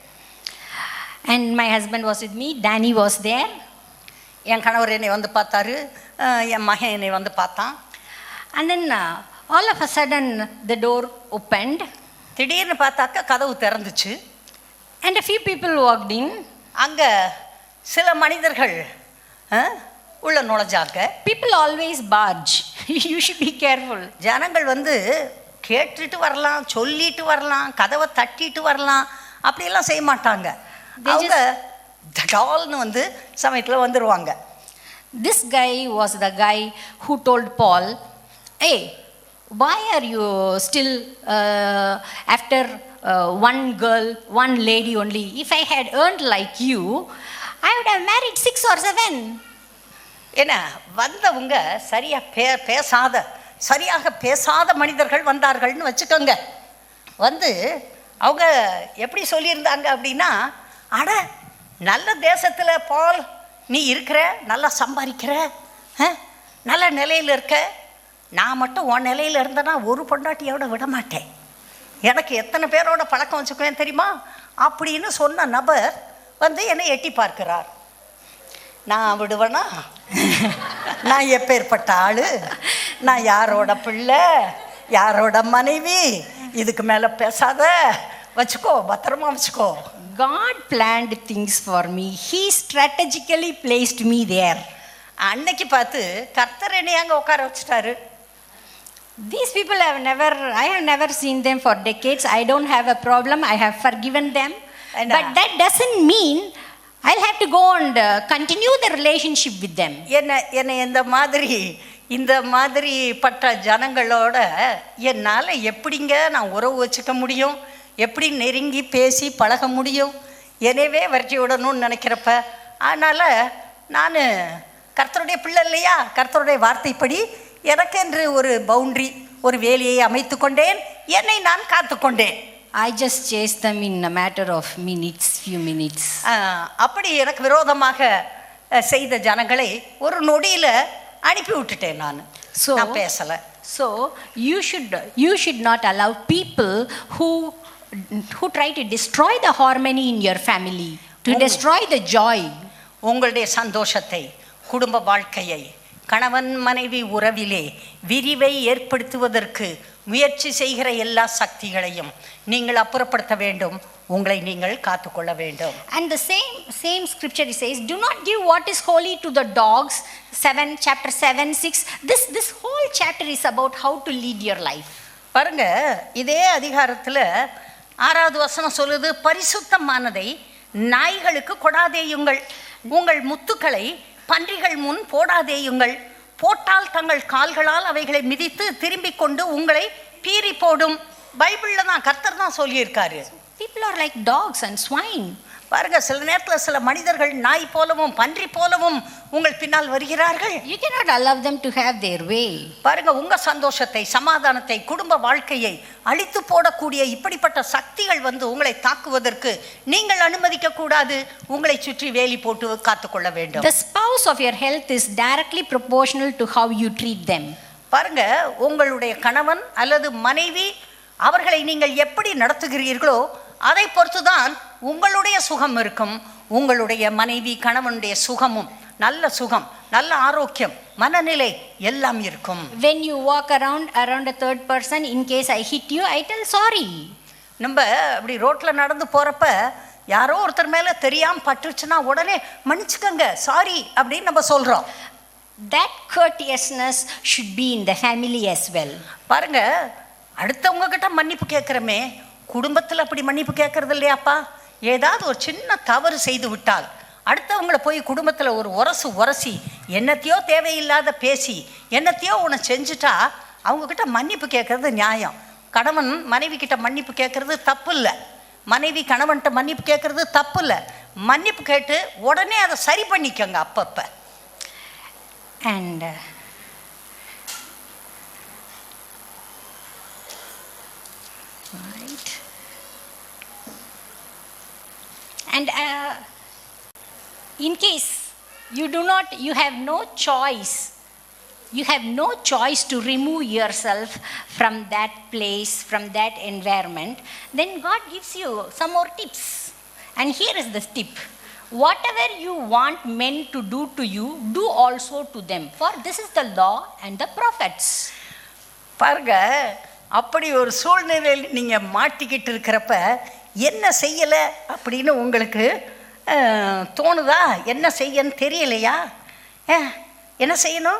And my husband was with me, Danny was there. என் கணவர் என்னை பார்த்தாரு, என் மகன் என்னை பார்த்தான். And then all of a sudden the door opened. திடீர்னு பார்த்தாக்க கதவு திறந்துச்சு. And a few people walked in. அங்க சில மனிதர்கள் உள்ள நுழைஞ்சாங்க. People always barge. You should be careful. ஜனங்கள் கேட்டுட்டு வரலாம், சொல்லிட்டு வரலாம், கதவை தட்டிட்டு வரலாம், அப்படியெல்லாம் செய்ய மாட்டாங்க. அவங்க தடால்னு சமயத்தில் வந்துடுவாங்க. This guy was the guy who told Paul, hey, why are you still after one girl, one lady only? If I had earned like you, I would have married 6 or 7. ஏன்னா வந்தவங்க சரியாக பேசாத மனிதர்கள் வந்தார்கள்னு வச்சுக்கோங்க. அவங்க எப்படி சொல்லியிருந்தாங்க அப்படின்னா, அட நல்ல தேசத்தில் பால் நீ இருக்கிற, நல்லா சம்பாதிக்கிற, நல்ல நிலையில் இருக்க, நான் மட்டும் உன் நிலையில் இருந்தேன்னா ஒரு பொண்டாட்டியோட விட மாட்டேன், எனக்கு எத்தனை பேரோட பழக்கம் வச்சுக்குவேன் தெரியுமா அப்படின்னு சொன்ன நபர் என்னை எட்டி பார்க்கிறார். நான் விடுவேனா? நான் எப்பேற்பட்ட ஆளு? நான் யாரோட பிள்ளை, யாரோட மனைவி? இதுக்கு மேலே பேசாத, வச்சுக்கோ, பத்திரமா வச்சுக்கோ. God planned things for me. He strategically placed me there. அன்னைக்கு பார்த்து கர்த்தர் என்னை அங்கே உட்கார வச்சுட்டாரு. These people I have never seen them for decades. I don't have a problem. I have forgiven them. But that doesn't mean I'll have to go and continue the relationship with them. என்னை இந்த மாதிரி பட்ட ஜனங்களோட என்னால் எப்படிங்க நான் உறவு வச்சுக்க முடியும்? எப்படி நெருங்கி பேசி பழக முடியும்? எனவே வறட்சி விடணும்னு நினைக்கிறப்ப, அதனால் நான் கர்த்தருடைய பிள்ளை இல்லையா, கர்த்தருடைய வார்த்தைப்படி எனக்கென்று ஒரு பவுண்டரி, ஒரு வேலையை அமைத்து கொண்டேன், என்னை நான் காத்துக்கொண்டேன். I just chased them in a matter of few minutes. அப்படி எனக்கு விரோதமாக செய்த ஜனங்களை ஒரு நொடியில் அனுப்பி விட்டுட்டேன் நான். நான் பேசலை. So you should not allow people who try to destroy the harmony in your family, to destroy the joy. உங்களுடைய சந்தோஷத்தை, குடும்ப வாழ்க்கையை, கணவன் மனைவி உறவிலே விரிவை ஏற்படுத்துவதற்கு முயற்சி செய்கிற எல்லா சக்திகளையும் நீங்கள் அப்புறப்படுத்த வேண்டும். உங்களை நீங்கள் காத்துக்கொள்ள வேண்டும். And the same scripture says, do not give what is holy to the dogs. Chapter 7, 6. This whole chapter is about how to lead your life. பாருங்க, இதே அதிகாரத்தில் 6வது வசனம் சொல்லுது, பரிசுத்தமானதை நாய்களுக்கு கொடாதேயுங்கள், உங்கள் முத்துக்களை பன்றிகள் முன் போடாதேயுங்கள், போட்டால் தங்கள் கால்களால் அவைகளை மிதித்து திரும்பிக் கொண்டு உங்களை பீறி போடும். பைபிள்ல தான் கர்த்தர் தான் சொல்லியிருக்காரு. People are like dogs and swine. பாருங்க, சில நேரத்தில் சில மனிதர்கள் நாய் போலவும் பன்றி போலவும் உங்கள் பின்னால் வருகிறார்கள். You cannot allow them to have their way. பாருங்க, உங்க சந்தோஷத்தை, சமாதானத்தை, குடும்ப வாழ்க்கையை அழித்து போடக்கூடிய இப்படிப்பட்ட சக்திகள் வந்து உங்களை தாக்குவதற்கு நீங்கள் அனுமதிக்க கூடாது. உங்களை சுற்றி வேலி போட்டு காத்துக்கொள்ள வேண்டும். The spouse of your health is directly proportional to how you treat them. பாருங்க, உங்களுடைய கணவன் அல்லது மனைவி அவர்களை நீங்கள் எப்படி நடத்துகிறீர்களோ அதை பொறுத்துதான் உங்களுடைய சுகம் இருக்கும். உங்களுடைய மனைவி கணவனுடைய சுகமும் நல்ல சுகம், நல்ல ஆரோக்கியம், மனநிலை எல்லாம் இருக்கும். When you walk around a third person, in case I hit you, I tell sorry. நம்ம அப்படி ரோட்ல நடந்து போறப்ப யாரோ ஒருத்தர் மேல தெரியாம பட்டுச்சுன்னா உடனே மன்னிச்சுக்கங்க, சாரி அப்படின்னு நம்ம சொல்றோம். That courteousness should be in the family as well. பாருங்க, அடுத்தவங்க கிட்ட மன்னிப்பு கேட்கிறோமே, குடும்பத்தில் அப்படி மன்னிப்பு கேட்கறது இல்லையாப்பா? ஏதாவது ஒரு சின்ன தவறு செய்து விட்டால் அடுத்தவங்களை போய் குடும்பத்தில் ஒரு உரசி என்னத்தையோ தேவையில்லாத பேசி என்னத்தையோ உன்னை செஞ்சுட்டா அவங்கக்கிட்ட மன்னிப்பு கேட்கறது நியாயம். கணவன் மனைவி கிட்ட மன்னிப்பு கேட்கறது தப்பு இல்லை, மனைவி கணவன்கிட்ட மன்னிப்பு கேட்கறது தப்பு இல்லை. மன்னிப்பு கேட்டு உடனே அதை சரி பண்ணிக்கோங்க அப்பப்போ. And right. And in case you have no choice, you have no choice to remove yourself from that place, from that environment, then God gives you some more tips. And here is the tip: whatever you want men to do to you, do also to them, for this is the law and the prophets. பாருங்க, அப்படி ஒரு சூழ்நிலையில் நீங்கள் மாட்டிக்கிட்டு இருக்கிறப்ப என்ன செய்யலை அப்படின்னு உங்களுக்கு தோணுதா? என்ன செய்யன்னு தெரியலையா? என்ன செய்யணும்?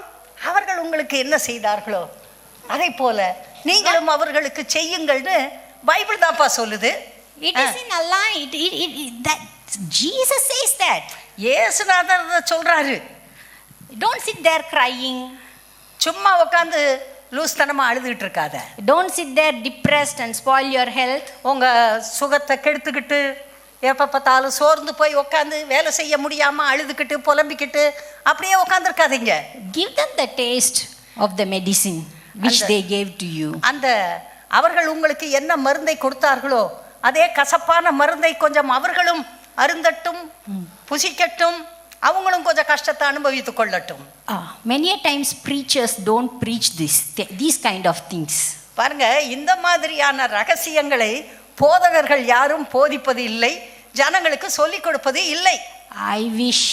அவர்கள் உங்களுக்கு என்ன செய்தார்களோ அதை போல நீங்களும் அவர்களுக்கு செய்யுங்கள்னு பைபிள் தான்ப்பா சொல்லுது. It is in Allah. That Jesus says that. இயேசுநாதர் சொல்றாரு. Don't sit there crying. சும்மா உட்காந்து லூஸ்தனமா அழுதுகிட்டு இருக்காத. Don't sit there depressed and spoil your health. உங்க சுகத்தை கெடுத்துக்கிட்டு எப்போ பார்த்தாலும் சோர்ந்து போய் உட்காந்து வேலை செய்ய முடியாம அழுதுகிட்டு புலம்பிக்கிட்டு அப்படியே உட்காந்துருக்காதீங்க. Give them the taste of the medicine which they gave to you. அந்த அவர்கள் உங்களுக்கு என்ன மருந்தை கொடுத்தார்களோ அதே கசப்பான மருந்தை கொஞ்சம் அவர்களும் அருந்தட்டும், புசிக்கட்டும், அவங்களும் கொஞ்சம் கஷ்டத்தை அனுபவித்துக் கொள்ளட்டும். Many a times preachers don't preach these kind of things. பாருங்க, இந்த மாதிரியான ரகசியங்களை போதகர்கள் யாரும் போதிப்பது இல்லை, ஜனங்களுக்கு சொல்லிக் கொடுப்பது இல்லை. I wish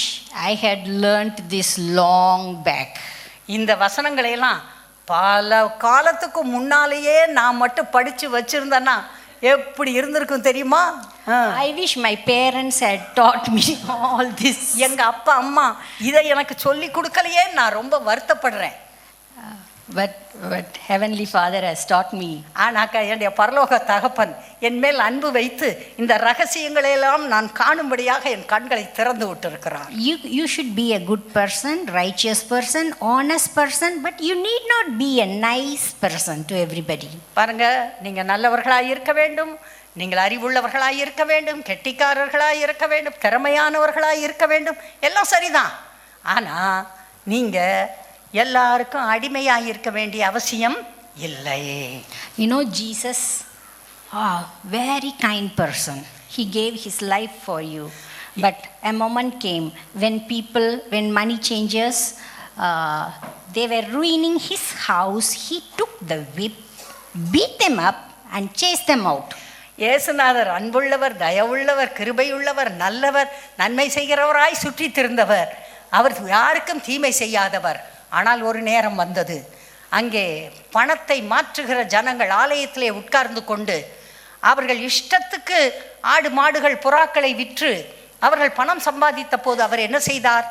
I had learnt this long back. இந்த வசனங்களை எல்லாம் பல காலத்துக்கு முன்னாலேயே நான் மட்டும் படிச்சு வச்சிருந்தேன்னா எப்படி இருந்திருக்கும் தெரியுமா? I wish my parents had taught me all this. எங்க அப்பா அம்மா இதை எனக்கு சொல்லி கொடுக்கலையே, நான் ரொம்ப வருத்தப்படுறேன். But Heavenly Father has taught me. ஆனாக்கா என்னுடைய பரலோக தகப்பன் என் மேல் அன்பு வைத்து இந்த ரகசியங்களையெல்லாம் நான் காணும்படியாக என் கண்களை திறந்து விட்டிருக்கிறார். You should be a good person, righteous person, honest person, but you need not be a nice person to everybody. பாருங்க, நீங்க நல்லவர்களாய் இருக்க வேண்டும், நீங்கள் அறிவுள்ளவர்களாய் இருக்க வேண்டும், கெட்டிக்காரர்களாய் இருக்க வேண்டும், திறமையானவர்களாய் இருக்க வேண்டும், எல்லாம் சரிதான். ஆனா நீங்க எல்லாருக்கும் அடிமையாக இருக்க வேண்டிய அவசியம் இல்லை. You know, Jesus, very kind person. He gave his life for you. But a moment came when money changers, they were ruining his house. He took the whip, beat them up and chased them out. இயேசுநாதர் அன்புள்ளவர், தயவுள்ளவர், கிருபையுள்ளவர், நல்லவர், நன்மை செய்கிறவராய் சுற்றி திருந்தவர். அவர் யாருக்கும் தீமை செய்யாதவர். ஆனால் ஒரு நேரம் வந்தது, அங்கே பணத்தை மாற்றுகிற ஜனங்கள் ஆலயத்திலே உட்கார்ந்து கொண்டு அவர்கள் இஷ்டத்துக்கு ஆடு மாடுகள் புறாக்களை விற்று அவர்கள் பணம் சம்பாதித்த போது அவர் என்ன செய்தார்?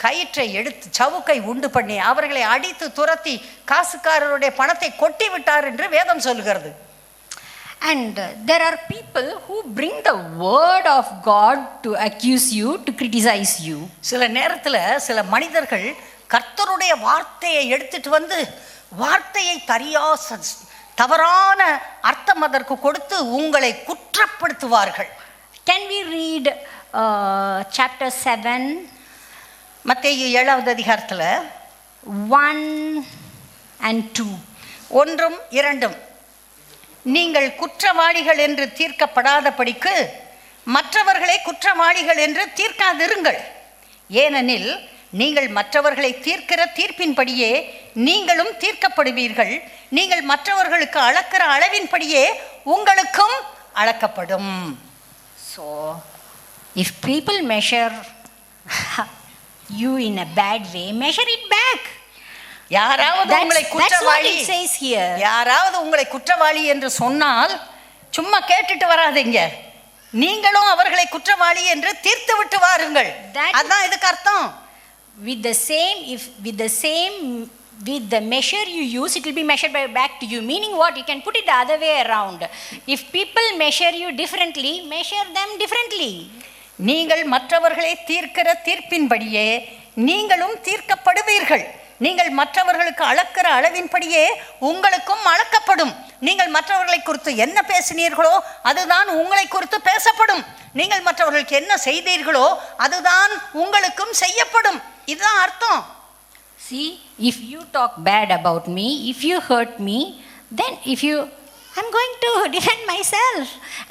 கயிற்றை எடுத்து சவுக்கை உண்டு பண்ணி அவர்களை அடித்து துரத்தி காசுக்காரருடைய பணத்தை கொட்டி விட்டார் என்று வேதம் சொல்கிறது. And there are people who bring the word of God to accuse you, to criticize you. சில நேரத்தில் சில மனிதர்கள் கர்த்தருடைய வார்த்தையை எடுத்துட்டு வந்து வார்த்தையை தவறான அர்த்தம் அதற்கு கொடுத்து உங்களை குற்றப்படுத்துவார்கள். Can we read chapter 7? மத்தேயு 7வது அதிகாரத்தில் 1 and 2. 1ம் 2ம். நீங்கள் குற்றவாளிகள் என்று தீர்க்கப்படாதபடிக்கு மற்றவர்களை குற்றவாளிகள் என்று தீர்க்காதிருங்கள். ஏனெனில் நீங்கள் மற்றவர்களை தீர்க்கிற தீர்ப்பின்படியே நீங்களும் தீர்க்கப்படுவீர்கள். நீங்கள் மற்றவர்களுக்கு அளக்கிற அளவின்படியே உங்களுக்கும் அளக்கப்படும். So, if people measure you in a bad way, measure it back. யாராவது உங்களை குற்றவாளி, it says here. யாராவது உங்களை குற்றவாளி என்று சொன்னால் சும்மா கேட்டுட்டு வராதீங்க, நீங்களும் அவர்களை குற்றவாளி என்று தீர்த்து விட்டு வாருங்கள். அதான் இதுக்கு அர்த்தம். With the measure you use, it will be measured back to you. Meaning what? You can put it the other way around. If people measure you differently, measure them differently. நீங்கள் மற்றவர்களை தீர்க்கிற தீர்ப்பின்படியே நீங்களும் தீர்க்கப்படுவீர்கள். நீங்கள் மற்றவர்களுக்கு அளக்கிற அளவின்படியே உங்களுக்கும் அளக்கப்படும். நீங்கள் மற்றவர்களை குறித்து என்ன பேசினீர்களோ அதுதான் உங்களை குறித்து பேசப்படும். நீங்கள் மற்றவர்களுக்கு என்ன செய்தீர்களோ அதுதான் உங்களுக்கும் செய்யப்படும். இதுதான் அர்த்தம். See, if you talk bad about me, if you hurt me, then I'm going to defend myself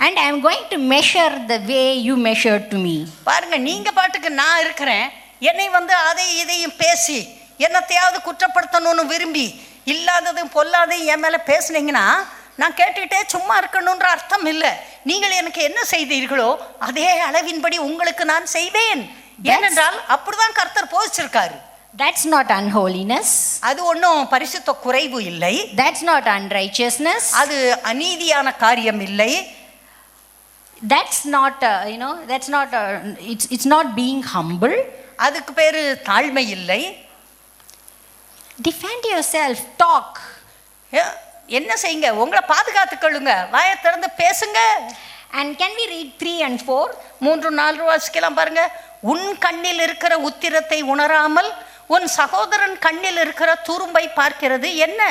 and I'm going to measure the way you measured to me. பாருங்க, நீங்க பாட்டுக்கு நான் இருக்கிறேன், என்னை வந்து அதை இதையும் பேசி என்னத்தையாவது குற்றப்படுத்தணும்னு விரும்பி இல்லாததும் பொல்லாதையும் என் மேலே பேசுனீங்கன்னா நான் கேட்டுக்கிட்டே சும்மா இருக்கணுன்ற அர்த்தம் இல்லை. நீங்கள் எனக்கு என்ன செய்தீர்களோ அதே அளவின்படி உங்களுக்கு நான் செய்வேன். ஏனென்றால் அப்படிதான் கர்த்தர் போதிச்சிருக்காரு. That's not unholiness. அது ஒன்றும் பரிசுத்த குறைவு இல்லை. That's not unrighteousness. அது அநீதியான காரியம் இல்லை. That's not it's not being humble. அதுக்கு பேரு தாழ்மை இல்லை. Defend yourself, talk. என்ன செய்யுங்க, உங்களை பாதுகாத்துக்கொள்ளுங்க, வாயை திறந்து பேசுங்க. And can we read 3 and 4? 3-4 வாசிக்கலாம் பாருங்க. உன் கண்ணில் இருக்கிற உத்திரத்தை உணராமல் உன் சகோதரன் கண்ணில் இருக்கிற துரும்பை பார்க்கிறது என்ன?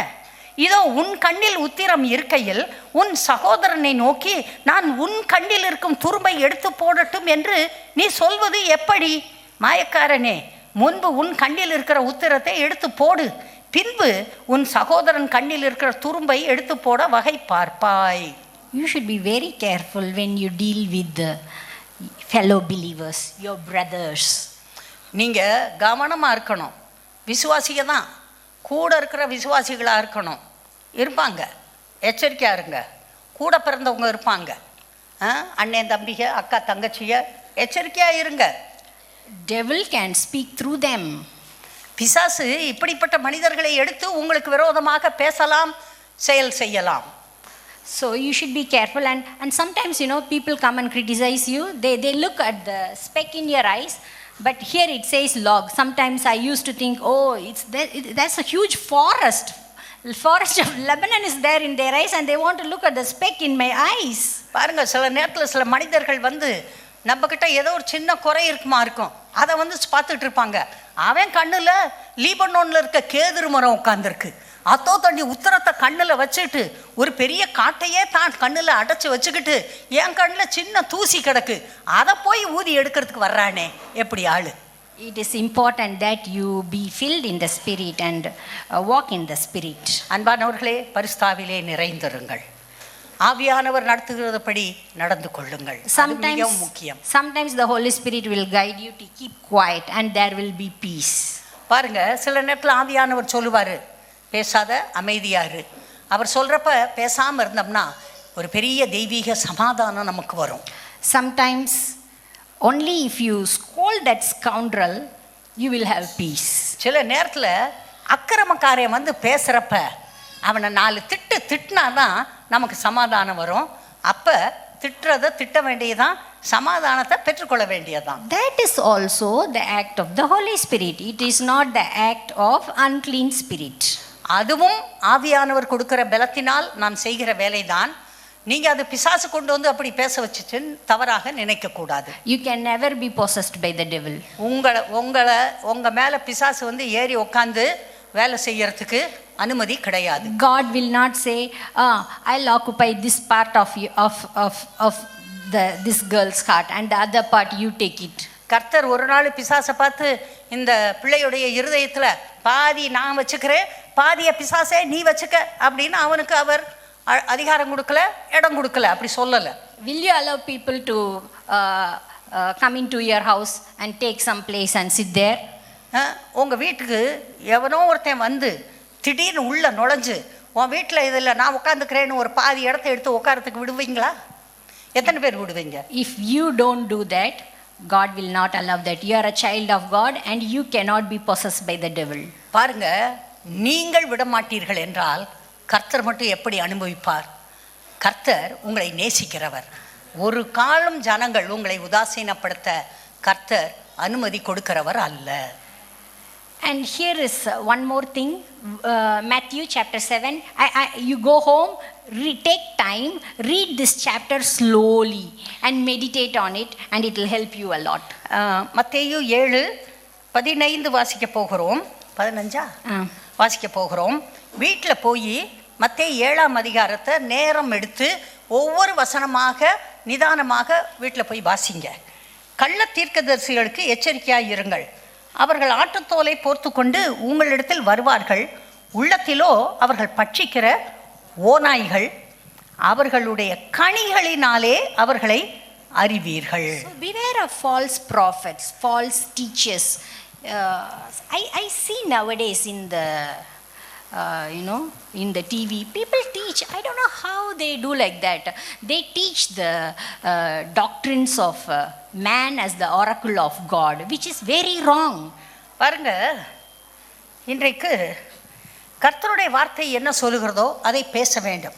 இதோ உன் கண்ணில் உத்திரம் இருக்கையில் உன் சகோதரனை நோக்கி நான் உன் கண்ணில் இருக்கும் துரும்பை எடுத்து போடட்டும் என்று நீ சொல்வது எப்படி? மாயக்காரனே, முன்பு உன் கண்ணில் இருக்கிற உத்திரத்தை எடுத்து போடு, பின்பு உன் சகோதரன் கண்ணில் இருக்கிற துரும்பை எடுத்து போட வகை பார்ப்பாய். You should be very careful when you deal with the fellow believers, your brothers. நீங்கள் கவனமாக இருக்கணும். விசுவாசிக தான், கூட இருக்கிற விசுவாசிகளாக இருக்கணும். இருப்பாங்க, எச்சரிக்கையாக இருங்க. கூட பிறந்தவங்க இருப்பாங்க, அண்ணன் தம்பிக அக்கா தங்கச்சிய, எச்சரிக்கையாக இருங்க. Devil can speak through them. பிசாசு இப்படிப்பட்ட மனிதர்களை எடுத்து உங்களுக்கு விரோதமாக பேசலாம், செயல் செய்யலாம். So you should be careful, and sometimes people come and criticize you. They look at the speck in your eyes, but here it says log. Sometimes I used to think, that's a huge forest of Lebanon is there in their eyes, and they want to look at the speck in my eyes. பாருங்க, சில நேரத்தில் சில மனிதர்கள் வந்து நம்மக்கிட்ட ஏதோ ஒரு சின்ன குறை இருக்கும், அதை வந்து பார்த்துட்டு இருப்பாங்க. அவன் கண்ணில் லீபனோனில் இருக்க கேதுரு மரம் உட்காந்துருக்கு, அத்தோ தண்ணி உத்தரத்தை கண்ணில் வச்சுட்டு ஒரு பெரிய காட்டையே தான் கண்ணில் அடைச்சி வச்சுக்கிட்டு என் கண்ணில் சின்ன தூசி கிடக்கு, அதை போய் ஊதி எடுக்கிறதுக்கு வர்றானே, எப்படி ஆளு? It is important that you be filled in the spirit and walk in the spirit. அன்பானவர்களே, பரிசுத்தாவிலே நிறைந்திருங்கள், ஆவியானவர் நடத்துகிறதுபடி நடந்து கொள்ளுங்கள். மிகவும் முக்கியம். Sometimes the Holy Spirit will guide you to keep quiet and there will be peace. பாருங்க, சில நேரத்தில் ஆவியானவர் சொல்லுவார், பேசாத, அமைதியாரு. அவர் சொல்கிறப்ப பேசாமல் இருந்தோம்னா ஒரு பெரிய தெய்வீக சமாதானம் நமக்கு வரும். Sometimes only if you scold that scoundrel you will have peace. சில நேரத்தில் அக்கிரமக்காரன் வந்து பேசுகிறப்ப அவனை 4 திட்டினாதான் நமக்கு சமாதானம் வரும். அப்போ திட்ட வேண்டியதான், சமாதானத்தை பெற்றுக்கொள்ள வேண்டியதான். That is also the act of the Holy Spirit. It is not the act of unclean spirit. அதுவும் ஆவியானவர் கொடுக்கிற பலத்தினால் நாம் செய்கிற வேலைதான். நீங்கள் அது பிசாசு கொண்டு வந்து அப்படி பேச வச்சுச்சுன்னு தவறாக நினைக்கக்கூடாது. You can never be possessed by the devil. உங்கள் மேலே பிசாசு வந்து ஏறி உட்காந்து வேலை செய்யறதுக்கு அனுமதி கிடையாது. God will not say, I'll occupy this part of this girl's heart and the other part you take it. கர்த்தர் ஒரு நாள் பிசாசை பார்த்து, இந்த பிள்ளையுடைய இருதயத்தில் பாதி நான் வச்சுக்கிறேன், பாதிய பிசாசே நீ வச்சுக்க அப்படின்னு அவனுக்கு அவர் அதிகாரம் கொடுக்கல, இடம் கொடுக்கல, அப்படி சொல்லலை. Will you allow people to come into your house and take some place and sit there? உங்கள் வீட்டுக்கு எவனோ ஒருத்தன் வந்து திடீர்னு உள்ள நுழைஞ்சு உன் வீட்டில் இதில் நான் உட்காந்துக்கிறேன்னு ஒரு பாதி இடத்த எடுத்து உட்காரத்துக்கு விடுவீங்களா? எத்தனை பேர் விடுவீங்க? If you don't do that, God will not allow that. You are a child of God and you cannot be possessed by the devil. பாருங்க, நீங்கள் விட மாட்டீர்கள் என்றால் கர்த்தர் மட்டும் எப்படி அனுபவிப்பார்? கர்த்தர் உங்களை நேசிக்கிறவர். ஒரு காலம் ஜனங்கள் உங்களை உதாசீனப்படுத்த கர்த்தர் அனுமதி கொடுக்கிறவர் அல்ல. And here is one more thing, Matthew chapter 7. You go home, take time, read this chapter slowly and meditate on it and it will help you a lot. மத்தேயு 7:15 வாசிக்க போகிறோம். 15 வாசிக்க போகிறோம். வீட்டில் போய் மத்தேயு 7ஆம் அதிகாரத்தை நேரம் எடுத்து ஒவ்வொரு வசனமாக நிதானமாக வீட்டில் போய் வாசிங்க. கள்ள தீர்க்கதரிசிகளுக்கு எச்சரிக்கையாக இருங்கள். அவர்கள் ஆட்டுத்தோலை போர்த்து கொண்டு உங்களிடத்தில் வருவார்கள். உள்ளத்திலோ அவர்கள் பட்சிக்கிற ஓநாய்கள். அவர்களுடைய கனிகளினாலே அவர்களை அறிவீர்கள். So beware of false prophets, false teachers. I see nowadays in the in the TV, people teach, I don't know how they do like that. They teach the doctrines of man as the oracle of God, which is very wrong. பாருங்க, இன்றைக்கு கர்த்தருடைய வார்த்தை என்ன சொல்லுகிறதோ அதை பேச வேண்டும்.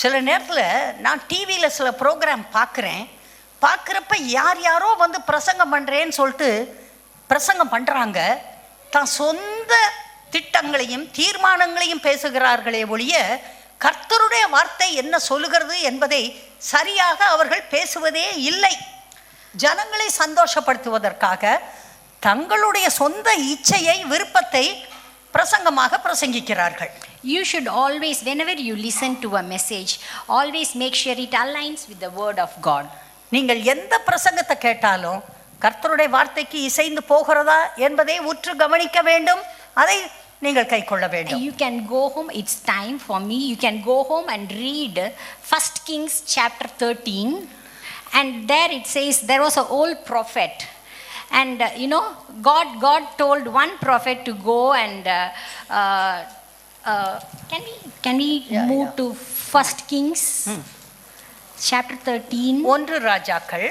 சில நேரத்தில் நான் டிவியில் சில ப்ரோக்ராம் பார்க்குறப்ப யாரோ வந்து பிரசங்கம் பண்ணுறேன்னு சொல்லிட்டு பிரசங்கம் பண்ணுறாங்க. தான் சொந்த திட்டங்களையும் தீர்மானங்களையும் பேசுகிறார்களே ஒழிய கர்த்தருடைய வார்த்தை என்ன சொல்லுகிறது என்பதை சரியாக அவர்கள் பேசுவதே இல்லை. ஜனங்களை சந்தோஷப்படுத்துவதற்காக தங்களுடைய சொந்த இச்சையை, விருப்பத்தை பிரசங்கமாக பிரசங்கிக்கிறார்கள். You should always, whenever you listen to a message, always make sure it aligns with the word of God. நீங்கள் எந்த பிரசங்கத்தை கேட்டாலும் கர்த்தருடைய வார்த்தைக்கு இசைந்து போகிறதா என்பதை உற்று கவனிக்க வேண்டும். அதை நீங்கள் கைக்கொள்ள வேண்டும். You can go home, it's time for me, you can go home and read 1 Kings chapter 13, and there it says there was an old prophet, and God told one prophet to go and can we move to 1 Kings chapter 13? 1 ராஜாக்கள்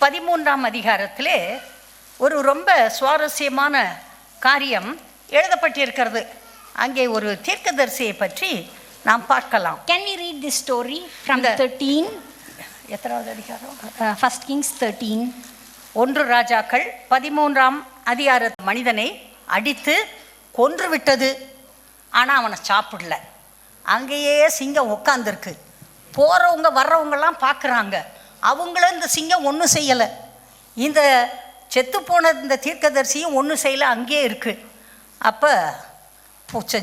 13ஆம் அதிகாரத்திலே ஒரு ரொம்ப சுவாரஸ்யமான காரியம் எழுதப்பட்டிருக்கிறது. அங்கே ஒரு தீர்க்கதரிசியை பற்றி நாம் பார்க்கலாம். Can we read this story from 13? எத்தனாவது அதிகாரம்? 1 Kings 13. 1 ராஜாக்கள் 13ஆம் அதிகார மனிதனை அடித்து கொன்று விட்டது. ஆனால் அவனை சாப்பிடல. அங்கேயே சிங்கம் உட்காந்துருக்கு. போகிறவங்க வர்றவங்கெல்லாம் பார்க்குறாங்க. அவங்களும் இந்த சிங்கம் ஒன்றும் செய்யலை. இந்த செத்துப்போன இந்த தீர்க்கதரிசியும் ஒன்றும் செய்யலை, அங்கேயே இருக்குது. அப்போ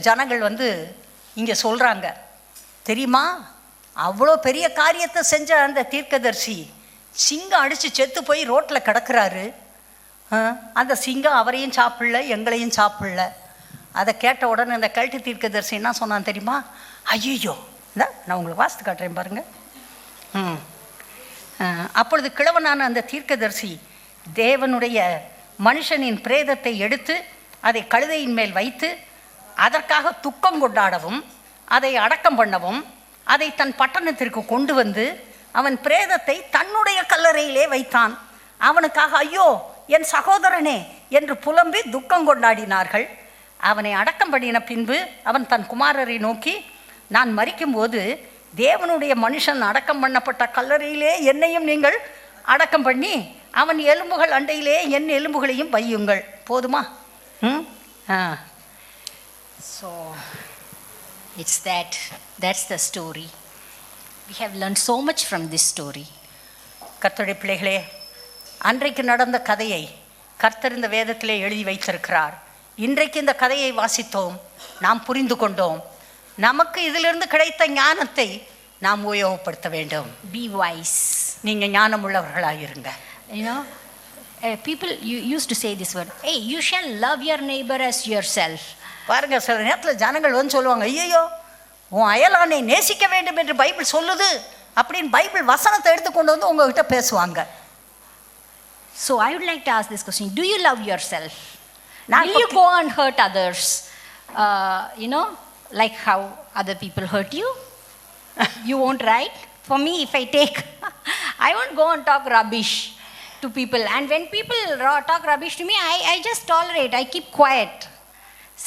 ஜனங்கள் வந்து இங்கே சொல்கிறாங்க, தெரியுமா, அவ்வளோ பெரிய காரியத்தை செஞ்ச அந்த தீர்க்கதரிசி சிங்கம் அடித்து செத்து போய் ரோட்டில் கிடக்கிறாரு. அந்த சிங்கம் அவரையும் சாப்பிடல, எங்களையும் சாப்பிடல. அதை கேட்ட உடனே அந்த கல்ட்டு தீர்க்கதரிசி என்ன சொன்னான் தெரியுமா? ஐயோ, நான் உங்களுக்கு வாசித்து காட்டுறேன் பாருங்கள். அப்பொழுது கிழவனான அந்த தீர்க்கதரிசி தேவனுடைய மனுஷனின் பிரேதத்தை எடுத்து அதை கழுதையின் மேல் வைத்து அதற்காக துக்கம் கொண்டாடவும் அதை அடக்கம் பண்ணவும் அதை தன் பட்டணத்திற்கு கொண்டு வந்து அவன் பிரேதத்தை தன்னுடைய கல்லறையிலே வைத்தான். அவனுக்காக ஐயோ என் சகோதரனே என்று புலம்பி துக்கம் கொண்டாடினார்கள். அவனை அடக்கம் பண்ணின பின்பு அவன் தன் குமாரரை நோக்கி, நான் மரிக்கும்போது தேவனுடைய மனுஷன் அடக்கம் பண்ணப்பட்ட கல்லறையிலே என்னையும் நீங்கள் அடக்கம் பண்ணி அவன் எலும்புகள் அண்டையிலே என் எலும்புகளையும் வையுங்கள். போதுமா? So it's that's the story. We have learned so much from this story. கர்த்தருடைய பிள்ளைகளே, அன்றைக்கு நடந்த கதையை கர்த்தர் இந்த வேதத்திலே எழுதி வைத்திருக்கிறார். இன்றைக்கு இந்த கதையை வாசித்தோம், நாம் புரிந்து கொண்டோம். நமக்கு இதிலிருந்து கிடைத்த ஞானத்தை நாம் உபயோகப்படுத்த வேண்டும். Be wise. நீங்கள் ஞானம் உள்ளவர்களாயிருங்க. You know, people used to say this word, hey, you shall love your neighbor as yourself. பாருங்க, சில நேரத்தில் ஜனங்கள் வந்து சொல்லுவாங்க, ஐயோ உன் அயலானை நேசிக்க வேண்டும் என்று பைபிள் சொல்லுது அப்படின்னு பைபிள் வசனத்தை எடுத்து கொண்டு வந்து உங்ககிட்ட பேசுவாங்க. So I would like to ask this question, do you love yourself? Not Will you go and hurt others, you know, like how other people hurt you? You won't, right? For me, if I take, I won't go and talk rubbish to people. And when people talk rubbish to me, I just tolerate, I keep quiet.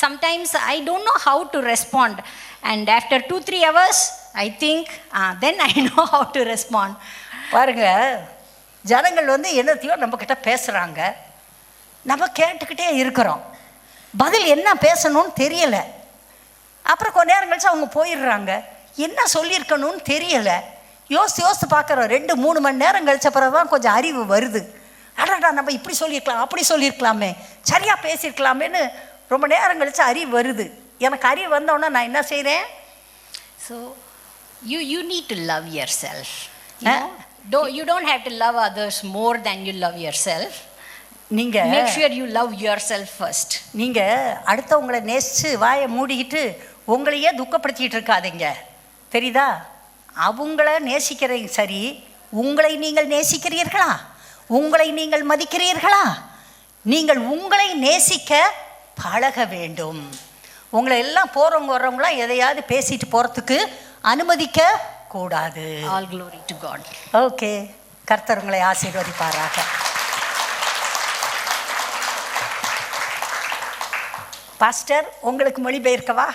Sometimes I don't know how to respond. And after 2-3 hours, I think, then I know how to respond. பாருங்க, ஜனங்கள் வந்து என்னத்தையோ நம்மக்கிட்ட பேசுகிறாங்க, நம்ம கேட்டுக்கிட்டே இருக்கிறோம், பதில் என்ன பேசணும்னு தெரியலை. அப்புறம் கொஞ்ச நேரம் கழிச்சு அவங்க போயிடுறாங்க, என்ன சொல்லியிருக்கணும்னு தெரியலை. யோசித்து பார்க்குறோம், 2-3 மணி நேரம் கழிச்ச பிறகு தான் கொஞ்சம் அறிவு வருது. அடடா, நம்ம இப்படி சொல்லியிருக்கலாம், அப்படி சொல்லியிருக்கலாமே, சரியாக பேசியிருக்கலாமேன்னு ரொம்ப நேரம் கழிச்சு அறிவு வருது. எனக்கு அறிவு வந்தோடனே நான் என்ன செய்கிறேன்? So you need to love yourself. You don't have to love others more than you love yourself. நீங்கள் make sure you love yourself first. நீங்கள் அடுத்தவங்களை நேசித்து வாயை மூடிக்கிட்டு உங்களையே துக்கப்படுத்திக்கிட்டு இருக்காதீங்க, தெரியுதா? அவங்கள நேசிக்கிறீங்க சரி, உங்களை நீங்கள் நேசிக்கிறீர்களா? உங்களை நீங்கள் மதிக்கிறீர்களா? நீங்கள் உங்களை நேசிக்க பழக வேண்டும். உங்களை எல்லாம் போகிறவங்க வர்றவங்களாம் எதையாவது பேசிட்டு போகிறதுக்கு அனுமதிக்க கூடாது. All glory to God. Okay, கர்த்தர் உங்களை ஆசீர்வதிப்பாராக. பாஸ்டர், உங்களுக்கு மொழிபெயர்க்கவா?